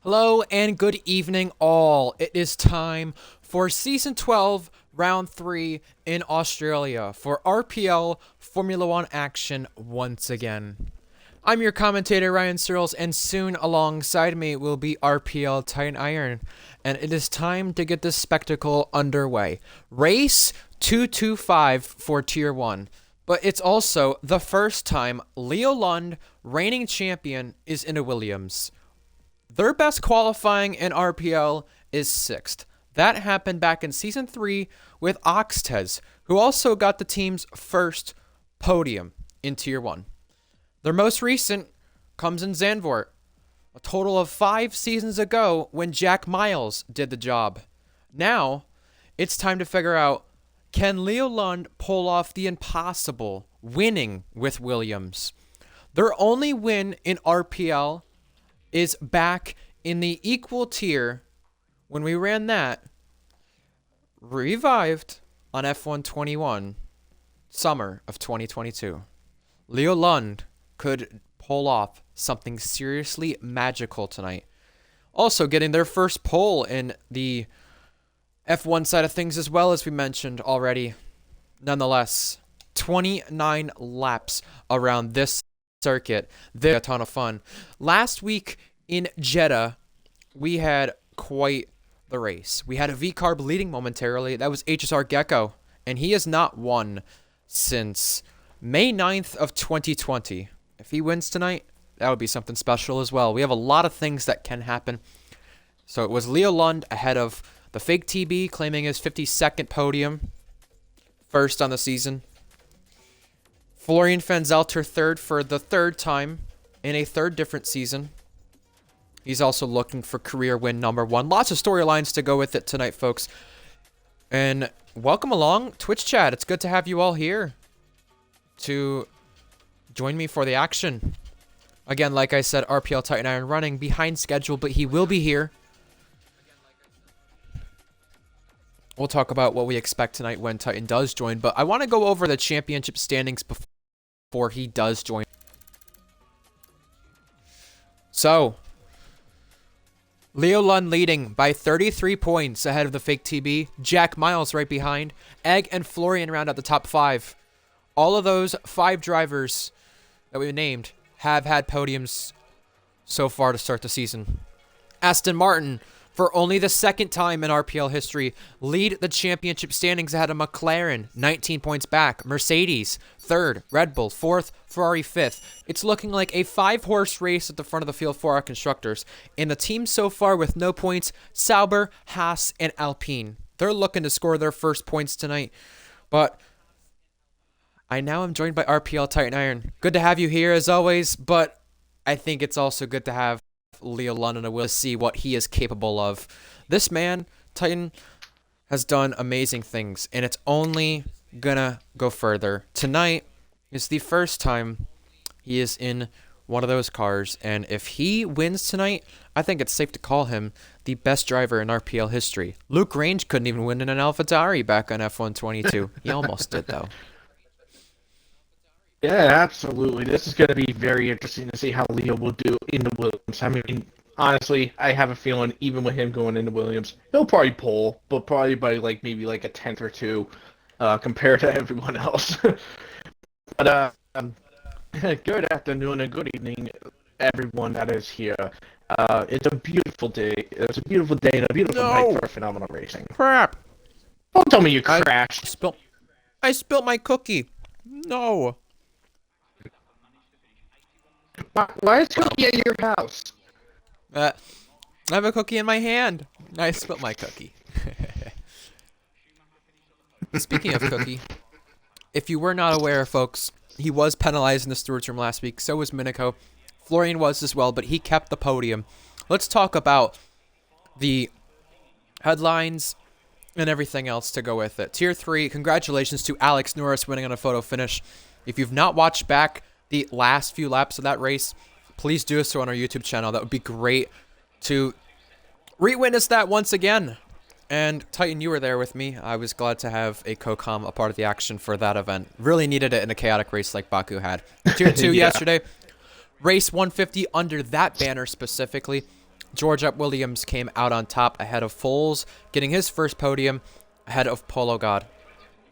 Hello and good evening, all. It is time for Season 12, Round 3 in Australia for RPL Formula One action once again. I'm your commentator, Ryan Searles, and soon alongside me will be RPL Titan Iron, and it is time to get this spectacle underway. Race 225 for Tier 1, but it's also the first time Leo Lund, reigning champion, is in a Williams. Their best qualifying in RPL is 6th. That happened back in Season 3 with Oxtez, who also got the team's first podium in Tier 1. Their most recent comes in Zandvoort, a total of 5 seasons ago when Jack Miles did the job. Now, it's time to figure out, can Leo Lund pull off the impossible, winning with Williams? Their only win in RPL is back in the equal tier when we ran that, revived on F121, summer of 2022. Leo Lund could pull off something seriously magical tonight. Also getting their first pole in the F1 side of things as well, as we mentioned already. Nonetheless, 29 laps around this circuit. They're a ton of fun. Last week in Jeddah, we had quite the race. We had a V-Carb leading momentarily. That was HSR Gecko, and he has not won since May 9th of 2020. If he wins tonight, that would be something special as well. We have a lot of things that can happen. So it was Leo Lund ahead of the fake TB, claiming his 52nd podium, first on the season. Florian Fanzelter third for the third time in a third different season. He's also looking for career win number 1. Lots of storylines to go with it tonight, folks. And welcome along, Twitch chat. It's good to have you all here to join me for the action. Again, like I said, RPL Titan Iron running behind schedule, but he will be here. We'll talk about what we expect tonight when Titan does join, but I want to go over the championship standings before he does join. So, Leo Lund leading by 33 points ahead of the fake TB. Jack Miles right behind. Egg and Florian round out the top 5. All of those 5 drivers that we named have had podiums so far to start the season. Aston Martin, for only the second time in RPL history, lead the championship standings ahead of McLaren, 19 points back. Mercedes, 3rd. Red Bull, 4th. Ferrari, 5th. It's looking like a 5-horse race at the front of the field for our constructors. And the team so far with no points, Sauber, Haas, and Alpine. They're looking to score their first points tonight. But I now am joined by RPL Titan Iron. Good to have you here as always, but I think it's also good to have Leo Lund, and will see what he is capable of. This man, Titan, has done amazing things, and it's only gonna go further. Tonight is the first time he is in one of those cars, and if he wins tonight, I think it's safe to call him the best driver in RPL history. Luke Range couldn't even win in an AlphaTauri back on F122. He almost did, though. Yeah, absolutely. This is going to be very interesting to see how Leo will do in the Williams. I mean, honestly, I have a feeling even with him going into Williams, he'll probably pole, but probably by maybe a tenth or two compared to everyone else. But good afternoon and good evening, everyone that is here. It's a beautiful day. It's a beautiful day and a beautiful night for phenomenal racing. Crap! Don't tell me you crashed. I spilled my cookie. No. Why is cookie at your house? I have a cookie in my hand. I spilled my cookie. Speaking of cookie, if you were not aware, folks, he was penalized in the stewards room last week. So was Minico. Florian was as well, but he kept the podium. Let's talk about the headlines and everything else to go with it. Tier 3, congratulations to Alex Norris winning on a photo finish. If you've not watched back the last few laps of that race, please do so on our YouTube channel. That would be great to re-witness that once again. And Titan, you were there with me. I was glad to have a co-com a part of the action for that event. Really needed it in a chaotic race like Baku had. Tier 2 Yeah. yesterday. Race 150 under that banner specifically. George Williams came out on top ahead of Foles, getting his first podium ahead of Polo God.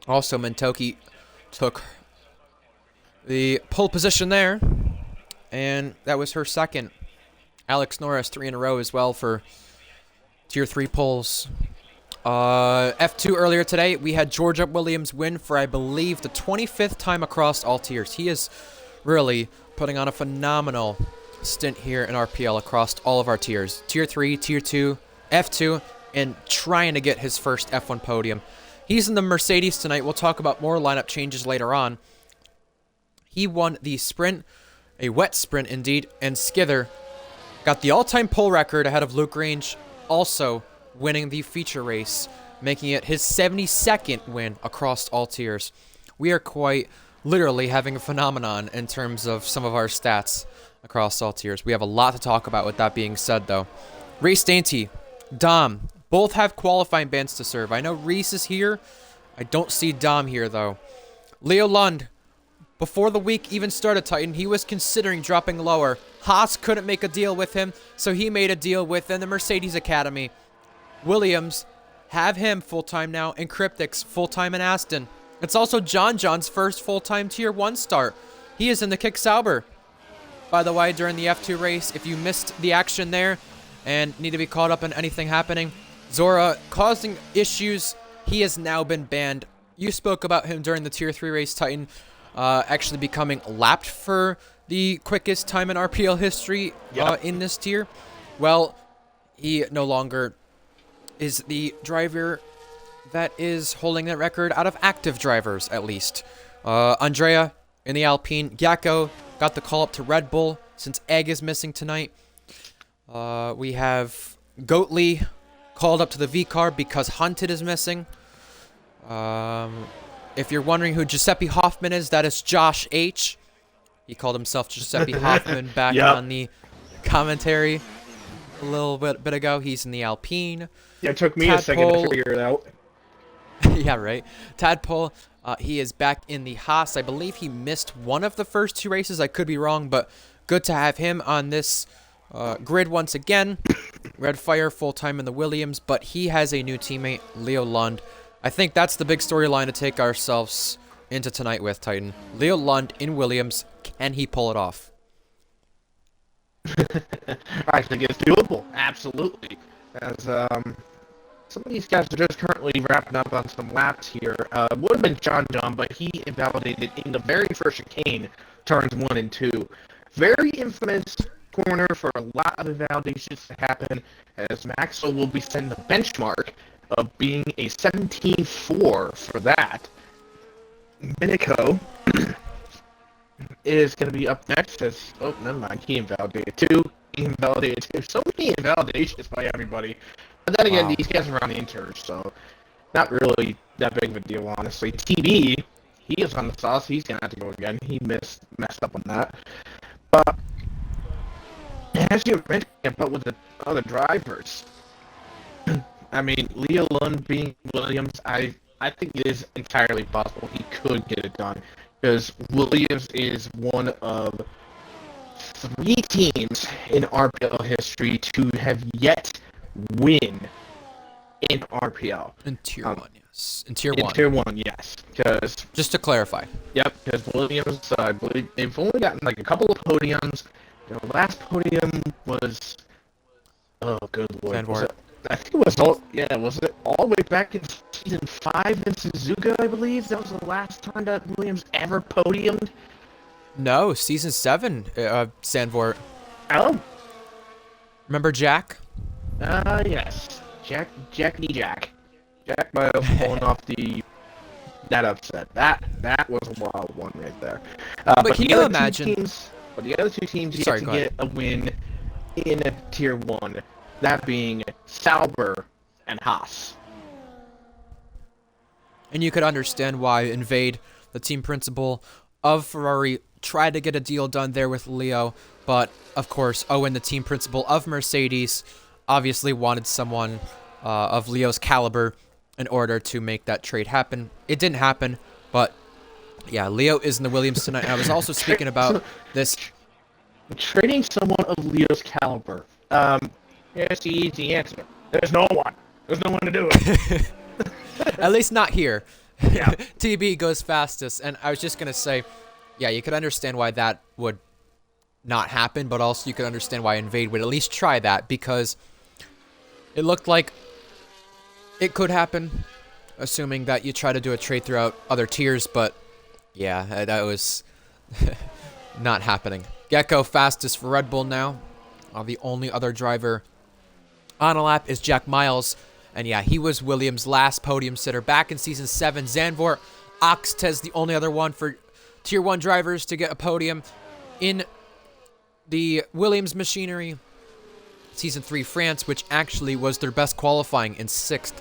Also, Mintoki took the pole position there, and that was her second. Alex Norris 3 in a row as well for Tier 3 poles. F2 earlier today, we had George Williams win for, I believe, the 25th time across all tiers. He is really putting on a phenomenal stint here in RPL across all of our tiers. Tier 3, Tier 2, F2, and trying to get his first F1 podium. He's in the Mercedes tonight. We'll talk about more lineup changes later on. He won the sprint, a wet sprint indeed, and Skither got the all-time pole record ahead of Luke Range, also winning the feature race, making it his 72nd win across all tiers. We are quite literally having a phenomenon in terms of some of our stats across all tiers. We have a lot to talk about with that being said, though. Reese Dainty, Dom, both have qualifying bans to serve. I know Reese is here. I don't see Dom here, though. Leo Lund, before the week even started, Titan, he was considering dropping lower. Haas couldn't make a deal with him, so he made a deal with the Mercedes Academy. Williams have him full-time now, and Cryptics full-time in Aston. It's also John's first full-time Tier 1 start. He is in the Kick Sauber. By the way, during the F2 race, if you missed the action there and need to be caught up in anything happening, Zora causing issues. He has now been banned. You spoke about him during the Tier 3 race, Titan, actually becoming lapped for the quickest time in RPL history in this tier. Well, he no longer is the driver that is holding that record out of active drivers, at least. Andrea in the Alpine. Yakko got the call up to Red Bull since Egg is missing tonight. We have Goatley called up to the V car because Hunted is missing. If you're wondering who Giuseppe Hoffman is, that is Josh H. He called himself Giuseppe Hoffman back on the commentary a little bit ago. He's in the Alpine. Yeah, it took me a second to figure it out. Yeah, right. Tadpole, he is back in the Haas. I believe he missed one of the first two races. I could be wrong, but good to have him on this grid once again. Redfire full-time in the Williams, but he has a new teammate, Leo Lund. I think that's the big storyline to take ourselves into tonight with, Titan. Leo Lund in Williams. Can he pull it off? I think it's doable. Absolutely. As some of these guys are just currently wrapping up on some laps here. Would have been John, but he invalidated in the very first chicane, turns 1 and 2. Very infamous corner for a lot of invalidations to happen, as Maxwell will be setting the benchmark of being a 17-4 for that. Minico is going to be up next as, oh, never mind, he invalidated 2. He invalidated 2. So many invalidations by everybody. But then again, these guys are on the inters, so not really that big of a deal, honestly. TB, he is on the sauce. He's going to have to go again. He messed up on that. But as you mentioned about with the other drivers, I mean, Leo Lund being Williams, I think it is entirely possible he could get it done. Because Williams is one of 3 teams in RPL history to have yet win in RPL. In Tier 1, yes. In Tier 1. In Tier 1, yes. Because just to clarify. Yep, because Williams, I believe, they've only gotten like a couple of podiums. Their last podium was, oh, good lord. Was it, I think it was was it all the way back in Season 5 in Suzuka, I believe? That was the last time that Williams ever podiumed? No, Season 7, Sandvort. Oh. Remember Jack? Yes. Jack Miles pulling off that upset. That was a wild one right there. But can you imagine? But the other 2 teams get to get a win in Tier 1. That being Sauber and Haas. And you could understand why Invade, the team principal of Ferrari, tried to get a deal done there with Leo. But, of course, Owen, the team principal of Mercedes, obviously wanted someone of Leo's caliber in order to make that trade happen. It didn't happen, but yeah, Leo is in the Williams tonight. I was also speaking about this. Trading someone of Leo's caliber. Here's the easy answer. There's no one. There's no one to do it. At least not here. Yeah. TB goes fastest, and I was just gonna say, yeah, you could understand why that would not happen, but also you could understand why Invade would at least try that, because it looked like it could happen, assuming that you try to do a trade throughout other tiers, but yeah, that was not happening. Gecko fastest for Red Bull now. The only other driver on a lap is Jack Miles, and yeah, he was Williams' last podium sitter back in Season 7. Zandvoort Oxtez, the only other one for Tier 1 drivers to get a podium in the Williams machinery. Season 3 France, which actually was their best qualifying in 6th.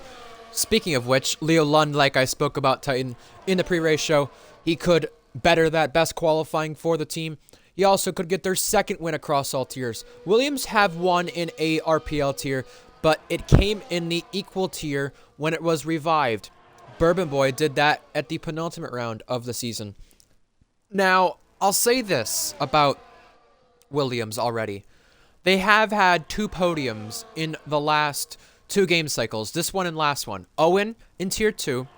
Speaking of which, Leo Lund, like I spoke about Titan in the pre-race show, he could better that best qualifying for the team. He also could get their second win across all tiers. Williams have won in a RPL tier, but it came in the equal tier when it was revived. Bourbon Boy did that at the penultimate round of the season. Now, I'll say this about Williams already. They have had 2 podiums in the last 2 game cycles. This one and last one. Owen in Tier 2,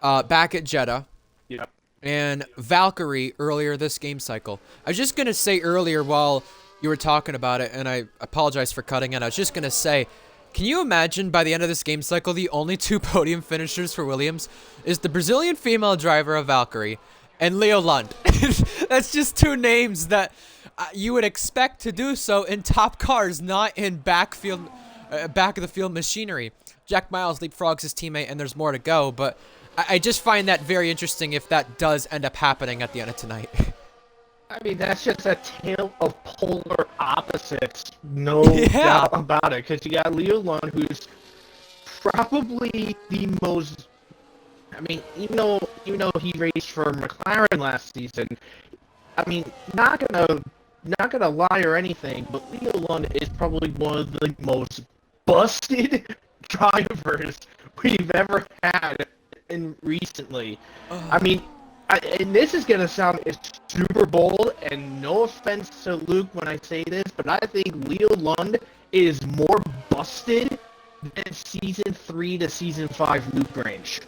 back at Jeddah. Yep. And Valkyrie earlier this game cycle. I was just going to say earlier while you were talking about it, and I apologize for cutting in, I was just going to say, can you imagine by the end of this game cycle, the only 2 podium finishers for Williams is the Brazilian female driver of Valkyrie and Leo Lund? That's just 2 names that you would expect to do so in top cars, not in back of the field machinery. Jack Miles leapfrogs his teammate, and there's more to go, but I just find that very interesting if that does end up happening at the end of tonight. I mean, that's just a tale of polar opposites. No Yeah. doubt about it. Because you got Leo Lund, who's probably the most... I mean, even though he raced for McLaren last season, I mean, not gonna lie or anything, but Leo Lund is probably one of the most busted drivers we've ever had in recently. I mean, and this is gonna sound super bold, and no offense to Luke when I say this, but I think Leo Lund is more busted than Season 3 to Season 5 Luke range.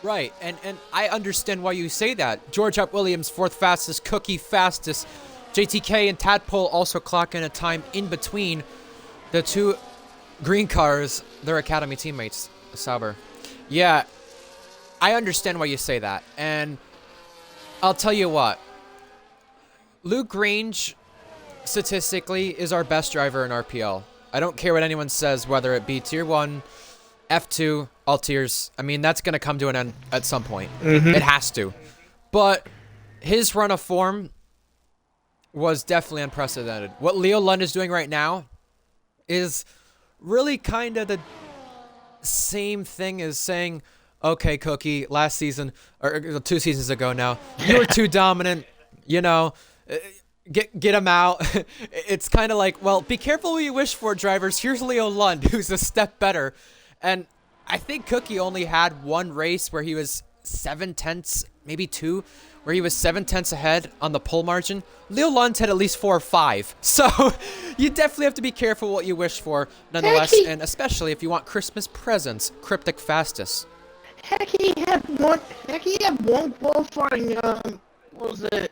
Right, and I understand why you say that. George Up Williams, 4th fastest, Cookie fastest. JTK and Tadpole also clocking a time in between the 2 green cars, their academy teammates, Sauber. Yeah, I understand why you say that, and I'll tell you what. Luke Range, statistically, is our best driver in RPL. I don't care what anyone says, whether it be Tier 1, F2, all tiers. I mean, that's going to come to an end at some point. It has to. But his run of form was definitely unprecedented. What Leo Lund is doing right now is really kind of the same thing as saying, okay, Cookie, last season, or 2 seasons ago now, you were too dominant, get him out. It's kind of like, well, be careful what you wish for, drivers. Here's Leo Lund, who's a step better. And I think Cookie only had 1 race where he was 7/10, maybe 2, where he was 7/10 ahead on the pole margin. Leo Lund had at least 4 or 5. So you definitely have to be careful what you wish for, nonetheless, and especially if you want Christmas presents. Cryptic fastest. Heck, he had one qualifying, what was it?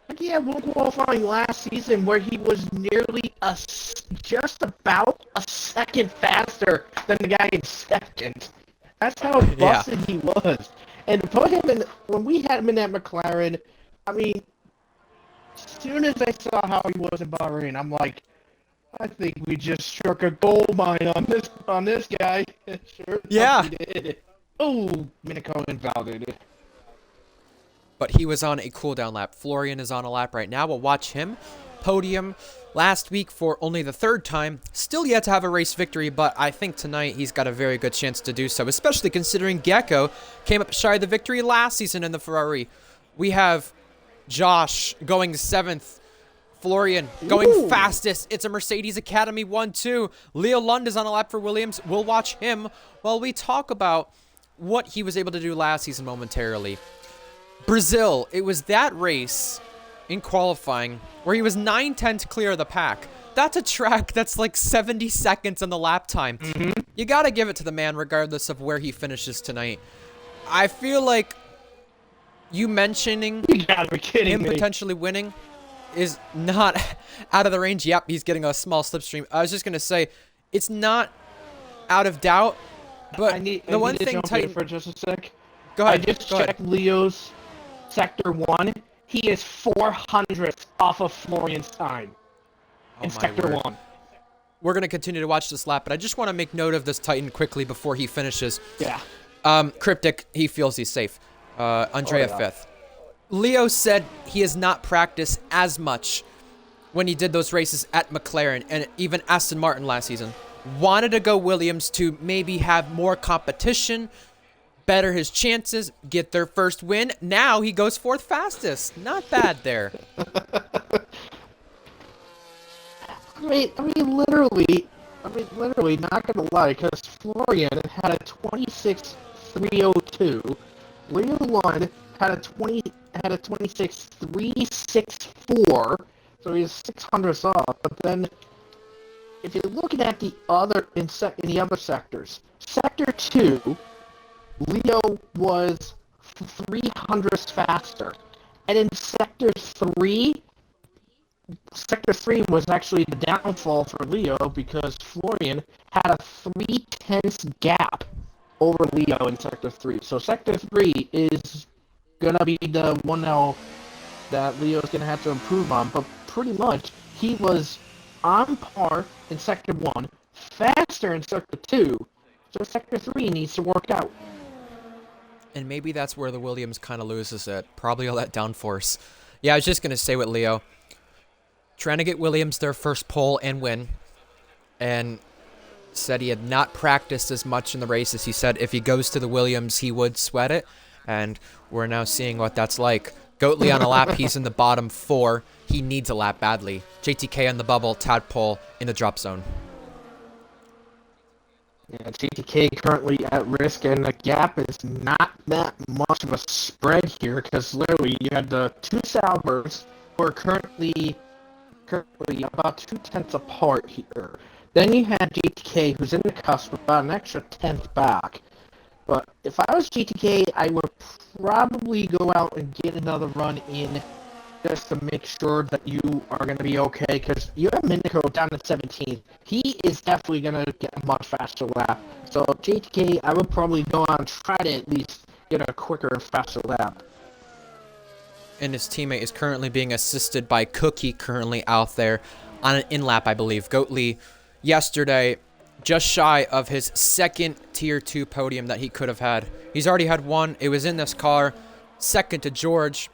Heck, he had one qualifying last season where he was nearly just about a second faster than the guy in second. That's how busted he was. And to put him in, when we had him in that McLaren, I mean, as soon as I saw how he was in Bahrain, I'm like, I think we just struck a gold mine on this guy. Sure, yeah. We did. Oh, Minico invalidated. But he was on a cooldown lap. Florian is on a lap right now. We'll watch him. Podium last week for only the 3rd time. Still yet to have a race victory, but I think tonight he's got a very good chance to do so, especially considering Gecko came up shy of the victory last season in the Ferrari. We have Josh going 7th. Florian going fastest. It's a Mercedes Academy 1-2. Leo Lund is on a lap for Williams. We'll watch him while we talk about what he was able to do last season momentarily. Brazil, it was that race in qualifying where he was 9/10 clear of the pack. that's a track that's like 70 seconds on the lap time. You gotta give it to the man regardless of where he finishes tonight. I feel like you mentioning You gotta be kidding him me. potentially winning is not out of the range. Yep, he's getting a small slipstream. I was just gonna say, it's not out of doubt, but I need one to thing, jump in Titan. for just a sec. Go I ahead. just Go ahead. checked Leo's sector 1. He is 400th off of Florian's time in Oh my sector word. 1. We're gonna continue to watch this lap, but I just want to make note of this Titan quickly before he finishes. Yeah. Cryptic, he feels he's safe. Andrea Oh, yeah. 5th. Leo said he has not practiced as much when he did those races at McLaren and even Aston Martin last season. Wanted to go Williams to maybe have more competition, better his chances, get their first win. Now he goes 4th fastest. Not bad there. Literally, not gonna lie, because Florian had a 26.302. Leo Lund had a 26.364, so he's 600 off. But then, if you're looking at the other in the other sectors, sector 2, Leo was 300 faster, and in sector 3. Sector 3 was actually the downfall for Leo because Florian had a 3/10 gap over Leo in Sector 3. So Sector 3 is going to be the one now that Leo's going to have to improve on. But pretty much, he was on par in Sector 1, faster in Sector 2. So Sector 3 needs to work out. And maybe that's where the Williams kind of loses it. Probably all that downforce. Yeah, I was just going to say with Leo, trying to get Williams their first pole and win, and said he had not practiced as much in the races. He said if he goes to the Williams, he would sweat it, and we're now seeing what that's like. Goatley on a lap, he's in the bottom 4. He needs a lap badly. JTK on the bubble, Tadpole in the drop zone. Yeah, GTK currently at risk, and the gap is not that much of a spread here, because literally you had the two Saubers who are currently about 2/10 apart here. Then you had GTK, who's in the cusp, about an extra 10th back. But if I was GTK, I would probably go out and get another run in just to make sure that you are going to be okay, because you have Minico down to 17th. He is definitely going to get a much faster lap. So GTK, I would probably go out and try to at least get a quicker and faster lap. And his teammate is currently being assisted by Cookie, currently out there on an in-lap, I believe. Goatley, yesterday, just shy of his second Tier 2 podium that he could have had. He's already had one. It was in this car. Second to George.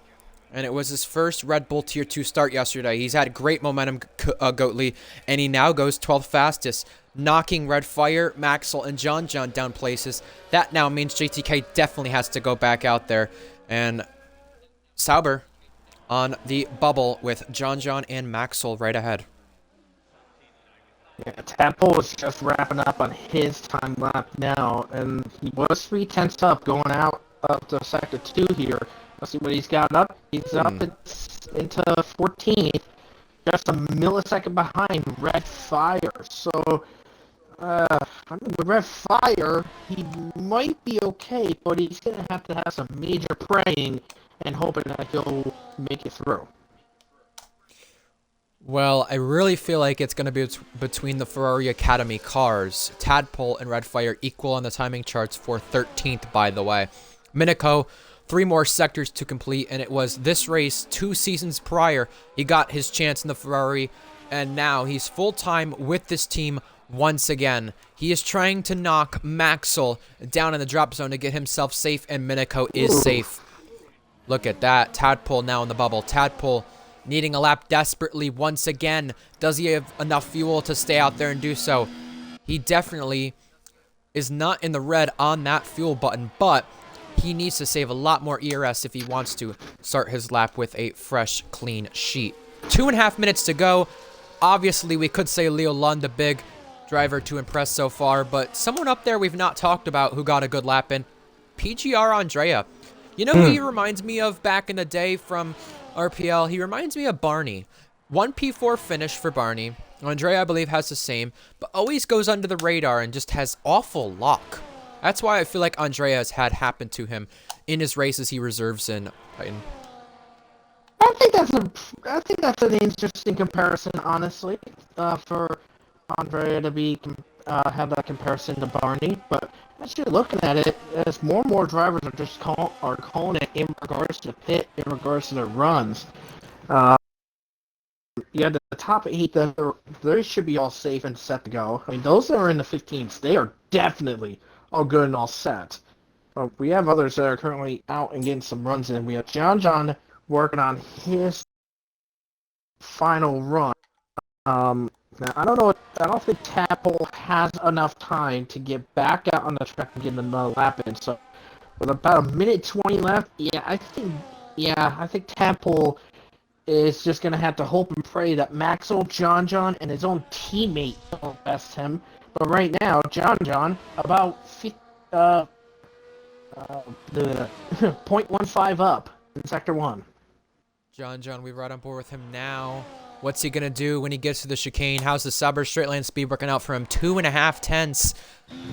And it was his first Red Bull Tier 2 start yesterday. He's had great momentum, Goatley. And he now goes 12th fastest, knocking Red Fire, Maxwell, and John down places. That now means JTK definitely has to go back out there. And Sauber on the bubble with John and Maxwell right ahead. Yeah, Tadpole is just wrapping up on his time lap now, and he was 3/10 up going out up to Sector 2 here. Let's see what he's got up. He's up into 14th, just a millisecond behind Red Fire. So, with Red Fire, he might be okay, but he's going to have some major praying and hoping that he'll make it through. Well, I really feel like it's going to be between the Ferrari Academy cars. Tadpole and Red Fire equal on the timing charts for 13th, by the way. Minico, 3 more sectors to complete, and it was this race 2 seasons prior. He got his chance in the Ferrari, and now he's full-time with this team once again. He is trying to knock Maxwell down in the drop zone to get himself safe, and Minico is safe. Look at that. Tadpole now in the bubble. Tadpole needing a lap desperately once again. Does he have enough fuel to stay out there and do so? He definitely is not in the red on that fuel button, but he needs to save a lot more ERS if he wants to start his lap with a fresh, clean sheet. 2.5 minutes to go. Obviously, we could say Leo Lund, the big driver to impress so far, but someone up there we've not talked about who got a good lap in, PGR Andrea. You know who he reminds me of back in the day from RPL? He reminds me of Barney. 1 P4 finish for Barney. Andrea, I believe, has the same, but always goes under the radar and just has awful luck. That's why I feel like Andrea has had happen to him in his races he reserves in Titan. I think that's an interesting comparison, honestly, for Andrea to be have that comparison to Barney. But actually, looking at it, as more and more drivers are just calling it in regards to pit, in regards to their runs. Uh, yeah, the top 8, they should be all safe and set to go. I mean, those that are in the 15s, they are definitely all good and all set. We have others that are currently out and getting some runs in. We have John working on his final run. Now, I don't know. I don't think Tadpole has enough time to get back out on the track and get another lap in. So, with about a minute 20 left, I think Tadpole is just gonna have to hope and pray that Maxwell, John, and his own teammate don't best him. But right now, John, about 0.15 up in Sector 1. John, we're right on board with him now. What's he going to do when he gets to the chicane? How's the suburb straight line speed working out for him? 2.5 tenths.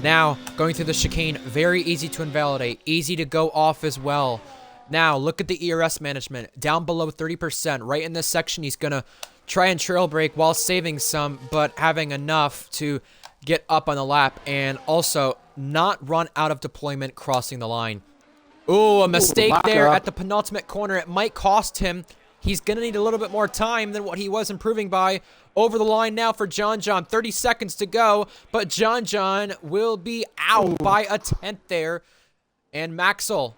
Now, going through the chicane, very easy to invalidate. Easy to go off as well. Now, look at the ERS management. Down below 30%. Right in this section, he's going to try and trail brake while saving some, but having enough to get up on the lap and also not run out of deployment crossing the line. Ooh, a mistake there at the penultimate corner. It might cost him. He's going to need a little bit more time than what he was improving by. Over the line now for John. 30 seconds to go. But John will be out by a tenth there. And Maxwell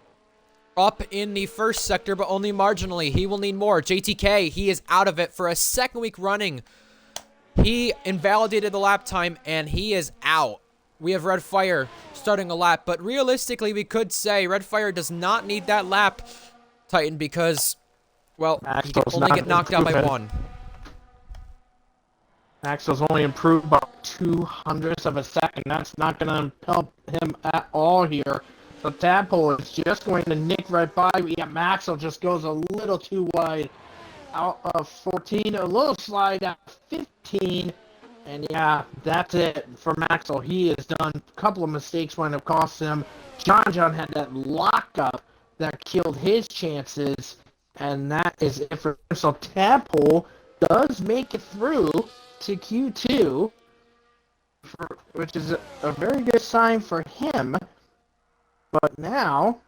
up in the first sector, but only marginally. He will need more. JTK, he is out of it for a second week running. He invalidated the lap time, and he is out. We have Red Fire starting a lap, but realistically, we could say Red Fire does not need that lap, Titan, because, well, he can only get knocked out by 1. Maxwell's only improved about 200ths of a second. That's not going to help him at all here. So Tadpole is just going to nick right by. Yeah, Maxwell just goes a little too wide. Out of 14, a little slide out of 15. And yeah, that's it for Maxwell. He has done a couple of mistakes when it cost him. John had that lockup that killed his chances, and that is it for him. So Tadpole does make it through to Q2, which is a very good sign for him. But now,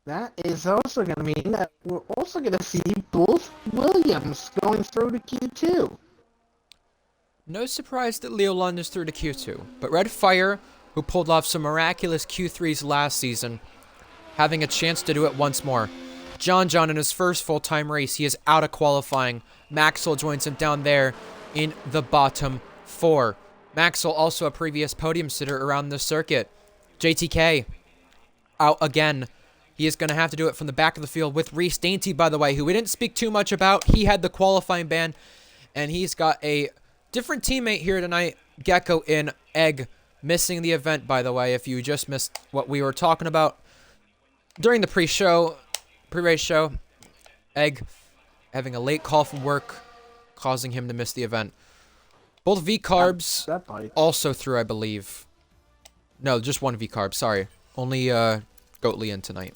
that is also going to mean that we're also going to see both Williams going through to Q2. No surprise that Leo Lund is through to Q2, but Red Fire, who pulled off some miraculous Q3s last season, having a chance to do it once more. John in his first full-time race, he is out of qualifying. Maxwell joins him down there in the bottom 4. Maxwell, also a previous podium sitter around the circuit. JTK, out again. He is going to have to do it from the back of the field with Reese Dainty, by the way, who we didn't speak too much about. He had the qualifying ban, and he's got a different teammate here tonight, Gecko in Egg, missing the event, by the way, if you just missed what we were talking about during the pre-race show. Egg having a late call from work, causing him to miss the event. Both V-Carbs also through, I believe. No, just one V-Carb, sorry. Only Goatly in tonight.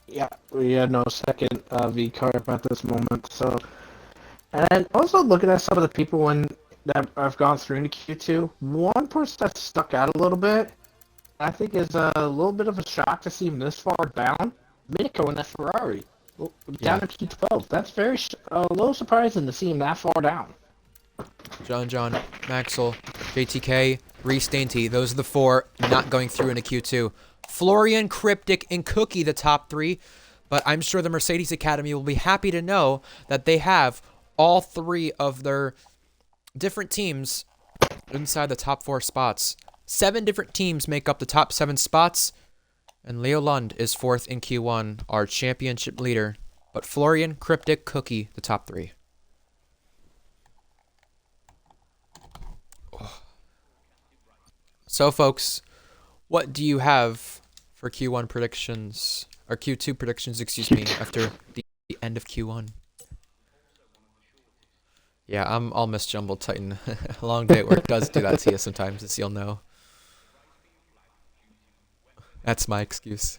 Yeah, we had no second V-Carb at this moment, so... And also looking at some of the people that I've gone through into Q2, one person that stuck out a little bit, I think is a little bit of a shock to see him this far down. Minico in that Ferrari, down in Q12. That's a little surprising to see him that far down. John, Maxwell, JTK, Reese Dainty, those are the 4 not going through into Q2. Florian, Cryptic, and Cookie, the top 3, but I'm sure the Mercedes Academy will be happy to know that they have all 3 of their different teams inside the top 4 spots. 7 different teams make up the top 7 spots, and Leo Lund is 4th in Q1, our championship leader. But Florian, Cryptic, Cookie, the top 3. Oh. So, folks, what do you have for Q1 predictions, or Q2 predictions, excuse me, after the end of Q1? Yeah, I'm all misjumbled, Titan. A long day at work does do that to you sometimes, as you'll know. That's my excuse.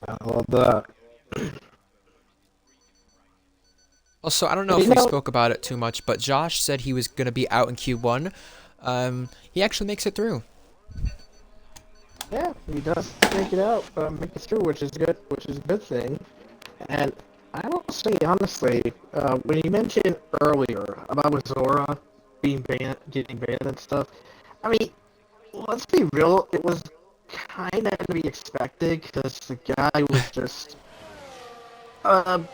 I love that. Also, I don't know And if we spoke about it too much, but Josh said he was going to be out in Q1. He actually makes it through. yeah, he does make it out, make it through, which is good, which is a good thing. And I will say honestly, when you mentioned earlier about Zora being banned, getting banned and stuff, I mean, let's be real, it was kind of to be expected because the guy was just, um,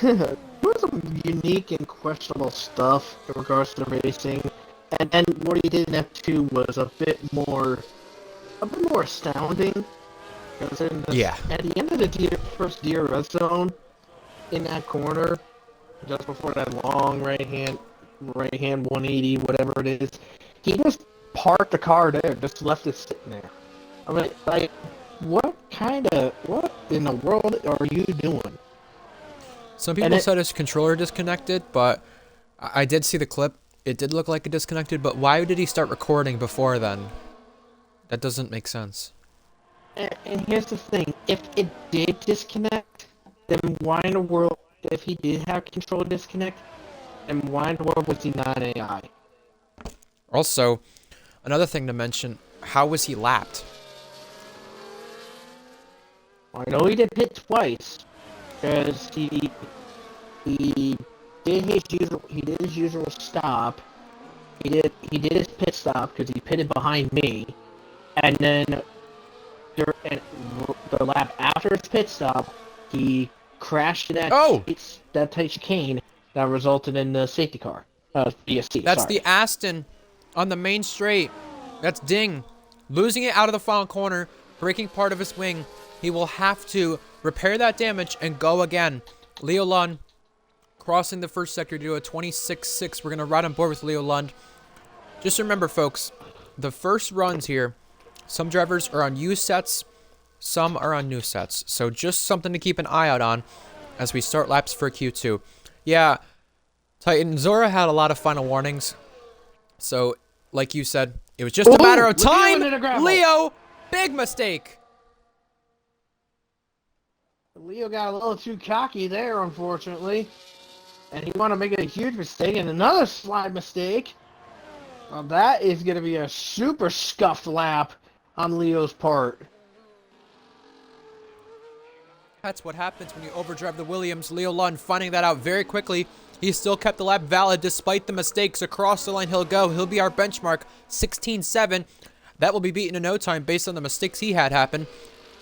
there was some unique and questionable stuff in regards to racing, and then what he did in F2 was a bit more astounding. Because Yeah. at the end of the first DRS zone, in that corner, just before that long right hand 180, whatever it is, he just parked the car there, just left it sitting there. I mean, like, what in the world are you doing? Some And people said his controller disconnected, but I did see the clip. It did look like it disconnected, but why did he start recording before then? That doesn't make sense. and here's the thing: if it did disconnect, then why in the world? If he did have controller disconnect, then why in the world was he not AI? Also, another thing to mention, how was he lapped? I know he did pit twice, because he did his usual stop. He did his pit stop because he pitted behind me, and then the lap after his pit stop, he crashed that tight chicane that resulted in the safety car. DSC. That's Sorry. the Aston on the main straight. That's Ding. Losing it out of the final corner, breaking part of his wing. He will have to repair that damage and go again. Leo Lund crossing the first sector to do a 26.6. We're going to ride on board with Leo Lund. Just remember, folks, the first runs here, some drivers are on used sets, some are on new sets. So just something to keep an eye out on as we start laps for Q2. Yeah, Titan, Zora had a lot of final warnings. So, like you said, it was just a matter of time. Leo, big mistake. Leo got a little too cocky there, unfortunately. And he wanted to make a huge mistake and another slide mistake. Well, that is going to be a super scuffed lap on Leo's part. That's what happens when you overdrive the Williams. Leo Lund finding that out very quickly. He still kept the lap valid despite the mistakes. Across the line he'll go. He'll be our benchmark, 16.7. That will be beaten in no time based on the mistakes he had happen.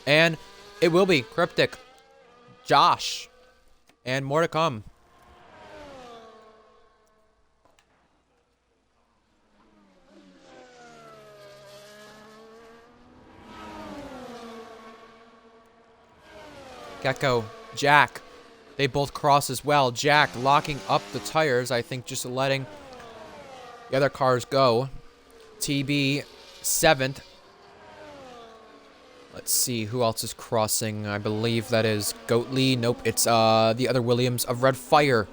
And it will be Cryptic, Josh, and more to come. Gecko, Jack, they both cross as well. Jack locking up the tires, I think just letting the other cars go. TB, 7th. Let's see, who else is crossing? I believe that is Goatley. Nope, it's the other Williams of Red Fire,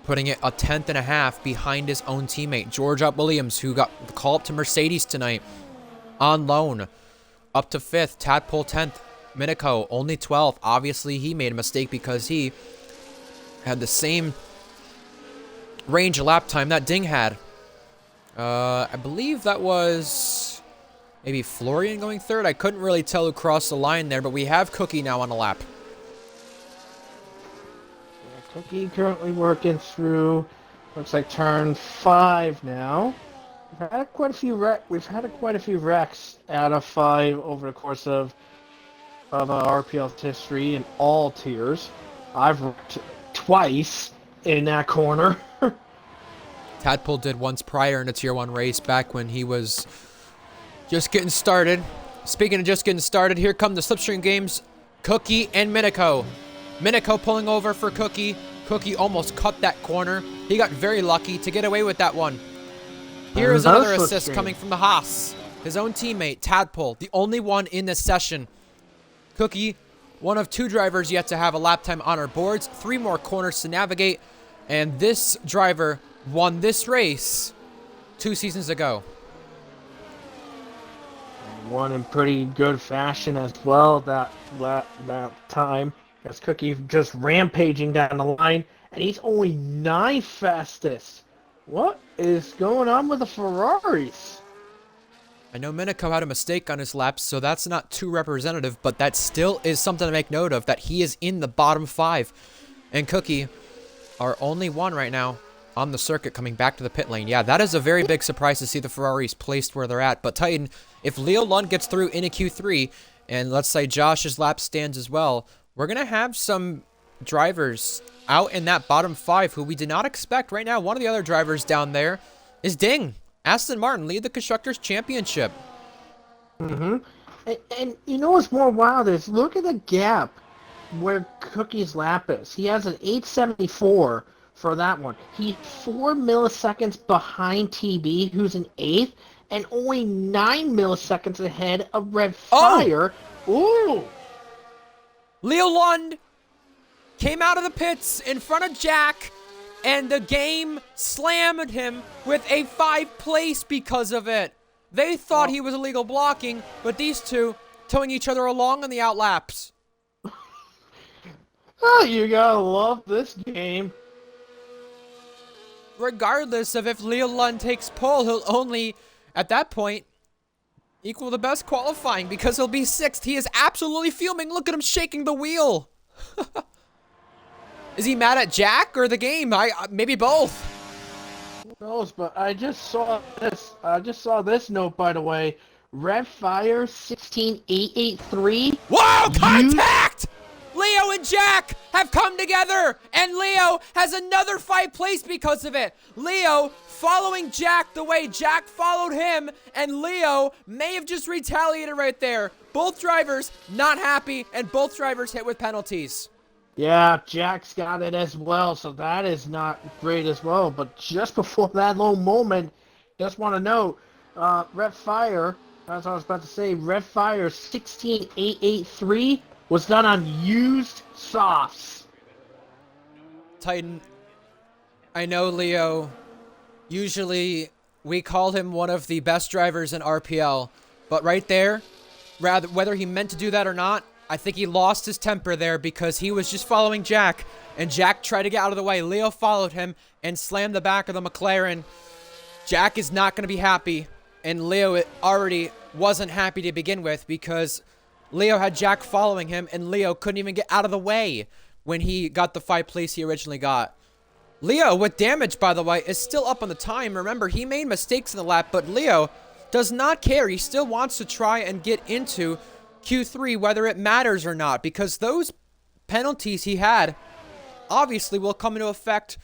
putting it a 10th and a half behind his own teammate, George Williams, who got the call up to Mercedes tonight on loan. Up to 5th, Tadpole 10th. Minico, only 12th. Obviously, he made a mistake because he had the same range of lap time that Ding had. I believe that was maybe Florian going 3rd. I couldn't really tell who crossed the line there, but we have Cookie now on the lap. Yeah, Cookie currently working through, looks like turn 5 now. We've had quite a few wrecks out of 5 over the course of RPL's history in all tiers. I've wrecked twice in that corner. Tadpole did once prior in a Tier 1 race back when he was just getting started. Speaking of just getting started, here come the Slipstream Games, Cookie and Minico. Minico pulling over for Cookie. Cookie almost cut that corner. He got very lucky to get away with that one. Here is another assist coming from the Haas. His own teammate, Tadpole, the only one in this session. Cookie, one of 2 drivers yet to have a lap time on our boards. 3 more corners to navigate. And this driver won this race 2 seasons ago. Won in pretty good fashion as well that time. As Cookie just rampaging down the line, and he's only 9th fastest. What is going on with the Ferraris? I know Minico had a mistake on his laps, so that's not too representative, but that still is something to make note of, that he is in the bottom 5. And Cookie are only one right now on the circuit coming back to the pit lane. Yeah, that is a very big surprise to see the Ferraris placed where they're at. But Titan, if Leo Lund gets through into Q3, and let's say Josh's lap stands as well, we're going to have some drivers out in that bottom 5 who we did not expect right now. One of the other drivers down there is Ding. Aston Martin lead the Constructors' Championship. And you know what's more wild is look at the gap where Cookie's lap is. He has an 874 for that one. He's 4 milliseconds behind TB, who's in 8th, and only 9 milliseconds ahead of Red Fire. Ooh! Leo Lund came out of the pits in front of Jack, and the game slammed him with a 5th place because of it. They thought he was illegal blocking, but these two towing each other along on the outlaps. Oh, you gotta love this game. Regardless of if Leo Lund takes pole, he'll only, at that point, equal the best qualifying because he'll be 6th. He is absolutely fuming. Look at him shaking the wheel. Is he mad at Jack or the game? Maybe both. Who knows, but I just saw this. I just saw this note, by the way. Red Fire 16883. Whoa! Contact! Leo and Jack have come together, and Leo has another 5th place because of it. Leo following Jack the way Jack followed him, and Leo may have just retaliated right there. Both drivers not happy, and both drivers hit with penalties. Yeah, Jack's got it as well, so that is not great as well. But just before that little moment, just want to know, Red Fire, as I was about to say, Red Fire 16883 was done on used softs. Titan, I know Leo, usually we call him one of the best drivers in RPL, but right there, whether he meant to do that or not, I think he lost his temper there because he was just following Jack, and Jack tried to get out of the way. Leo followed him and slammed the back of the McLaren. Jack is not going to be happy, and Leo already wasn't happy to begin with because Leo had Jack following him, and Leo couldn't even get out of the way when he got the 5th place he originally got. Leo, with damage, by the way, is still up on the time. Remember, he made mistakes in the lap, but Leo does not care. He still wants to try and get into Q3, whether it matters or not, because those penalties he had obviously will come into effect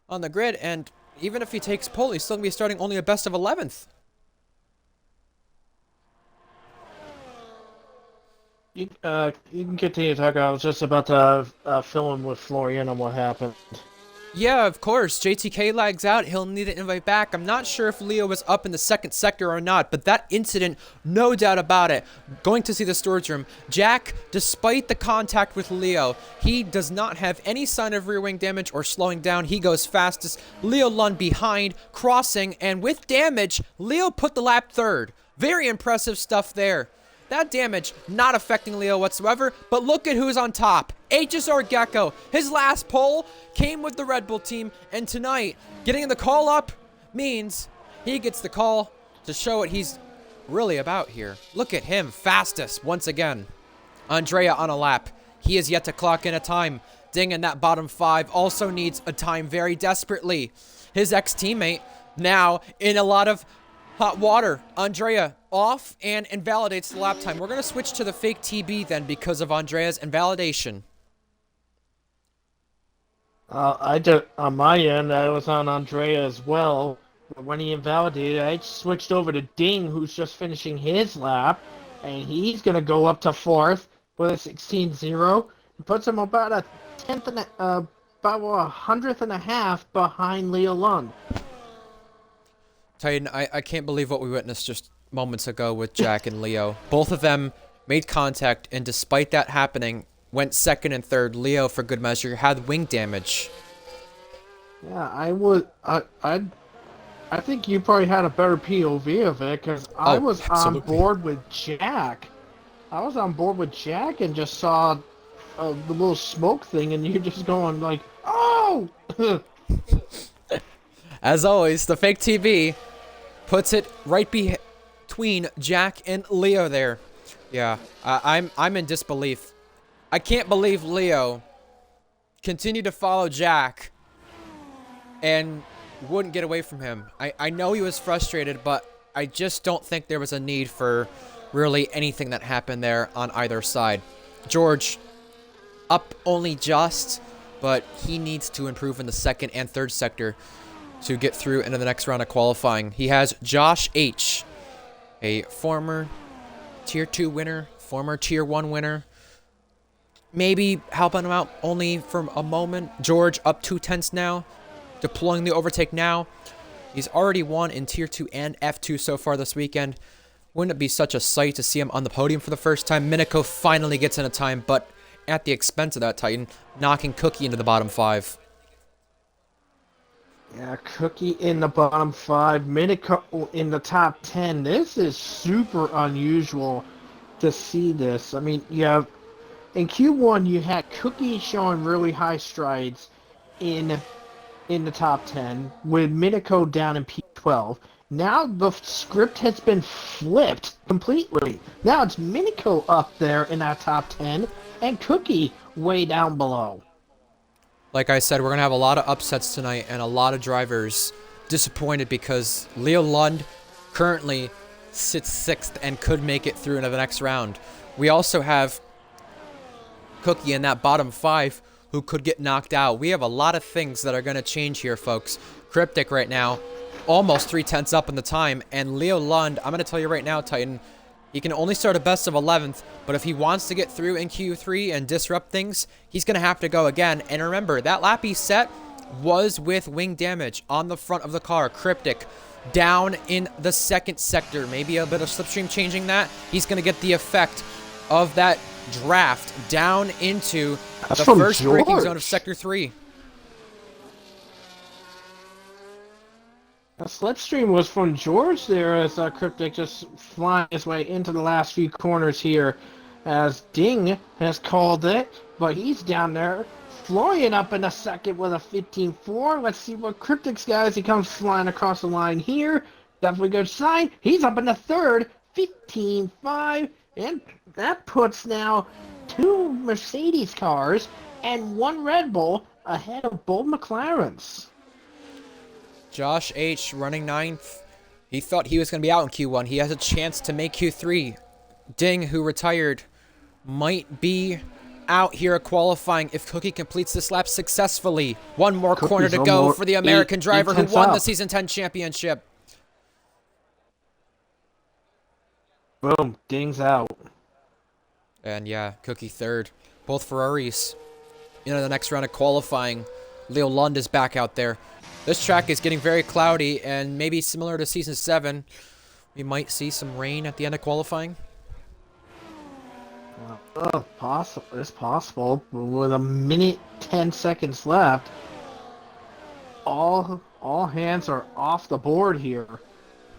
on the grid, and even if he takes pole, he's still going to be starting only a best of 11th. You can continue talking. I was just about to fill in with Florian on what happened. Yeah, of course. JTK lags out. He'll need an invite back. I'm not sure if Leo was up in the 2nd sector or not, but that incident, no doubt about it. Going to see the storage room. Jack, despite the contact with Leo, he does not have any sign of rear wing damage or slowing down. He goes fastest. Leo Lund behind, crossing, and with damage, Leo put the lap 3rd. Very impressive stuff there. That damage not affecting Leo whatsoever, but look at who's on top. HSR Gecko. His last pole came with the Red Bull team, and tonight, getting the call up means he gets the call to show what he's really about here. Look at him, fastest once again. Andrea on a lap. He is yet to clock in a time. Ding in that bottom 5 also needs a time very desperately. His ex-teammate now in a lot of hot water. Andrea off and invalidates the lap time. We're going to switch to the fake TB then because of Andrea's invalidation. On my end, I was on Andrea as well. But when he invalidated, I switched over to Ding, who's just finishing his lap, and he's going to go up to 4th with a 16-0. It puts him about a 100th and a half behind Leo Lund. Titan, I can't believe what we witnessed just moments ago with Jack and Leo. Both of them made contact, and despite that happening, went 2nd and 3rd. Leo, for good measure, had wing damage. Yeah, I would. I think you probably had a better POV of it because I Oh, was on absolutely. board with Jack. I was on board with Jack and just saw the little smoke thing, and you're just going like, "Oh!" As always, the fake TV puts it right between Jack and Leo there. Yeah, I'm in disbelief. I can't believe Leo continued to follow Jack and wouldn't get away from him. I know he was frustrated, but I just don't think there was a need for really anything that happened there on either side. George, up only just, but he needs to improve in the second and third sector to get through into the next round of qualifying. He has Josh H., a former Tier 2 winner, former Tier 1 winner. Maybe helping him out only for a moment. George up 2/10 now, deploying the overtake now. He's already won in Tier 2 and F2 so far this weekend. Wouldn't it be such a sight to see him on the podium for the first time? Miniko finally gets in a time, but at the expense of that Titan, knocking Cookie into the bottom 5. Yeah, Cookie in the bottom 5, Minico in the top 10. This is super unusual to see this. I mean, you have in Q1 you had Cookie showing really high strides in the top 10 with Minico down in P12. Now the script has been flipped completely. Now it's Minico up there in that top 10 and Cookie way down below. Like I said, we're going to have a lot of upsets tonight and a lot of drivers disappointed because Leo Lund currently sits 6th and could make it through into the next round. We also have Cookie in that bottom 5 who could get knocked out. We have a lot of things that are going to change here, folks. Cryptic right now, almost 3/10 up in the time, and Leo Lund, I'm going to tell you right now, Titan, he can only start a best of 11th, but if he wants to get through in Q3 and disrupt things, he's going to have to go again. And remember, that lap he set was with wing damage on the front of the car. Cryptic down in the second sector. Maybe a bit of slipstream changing that. He's going to get the effect of that draft down into That's the from first braking zone of George. Sector 3. A slipstream was from George there as Cryptic just flying his way into the last few corners here as Ding has called it, but he's down there flying up in a second with a 15-4. Let's see what Cryptic's got as he comes flying across the line here. Definitely good sign. He's up in the third, 15-5, and that puts now 2 Mercedes cars and 1 Red Bull ahead of both McLarens. Josh H. running 9th. He thought he was going to be out in Q1. He has a chance to make Q3. Ding, who retired, might be out here at qualifying if Cookie completes this lap successfully. One more corner to go for the American driver who won the Season 10 championship. Boom, Ding's out. And yeah, Cookie 3rd. Both Ferraris into the next round of qualifying. Leo Lund is back out there. This track is getting very cloudy, and maybe similar to Season 7, we might see some rain at the end of qualifying. It's possible. With a minute 10 seconds left, all hands are off the board here.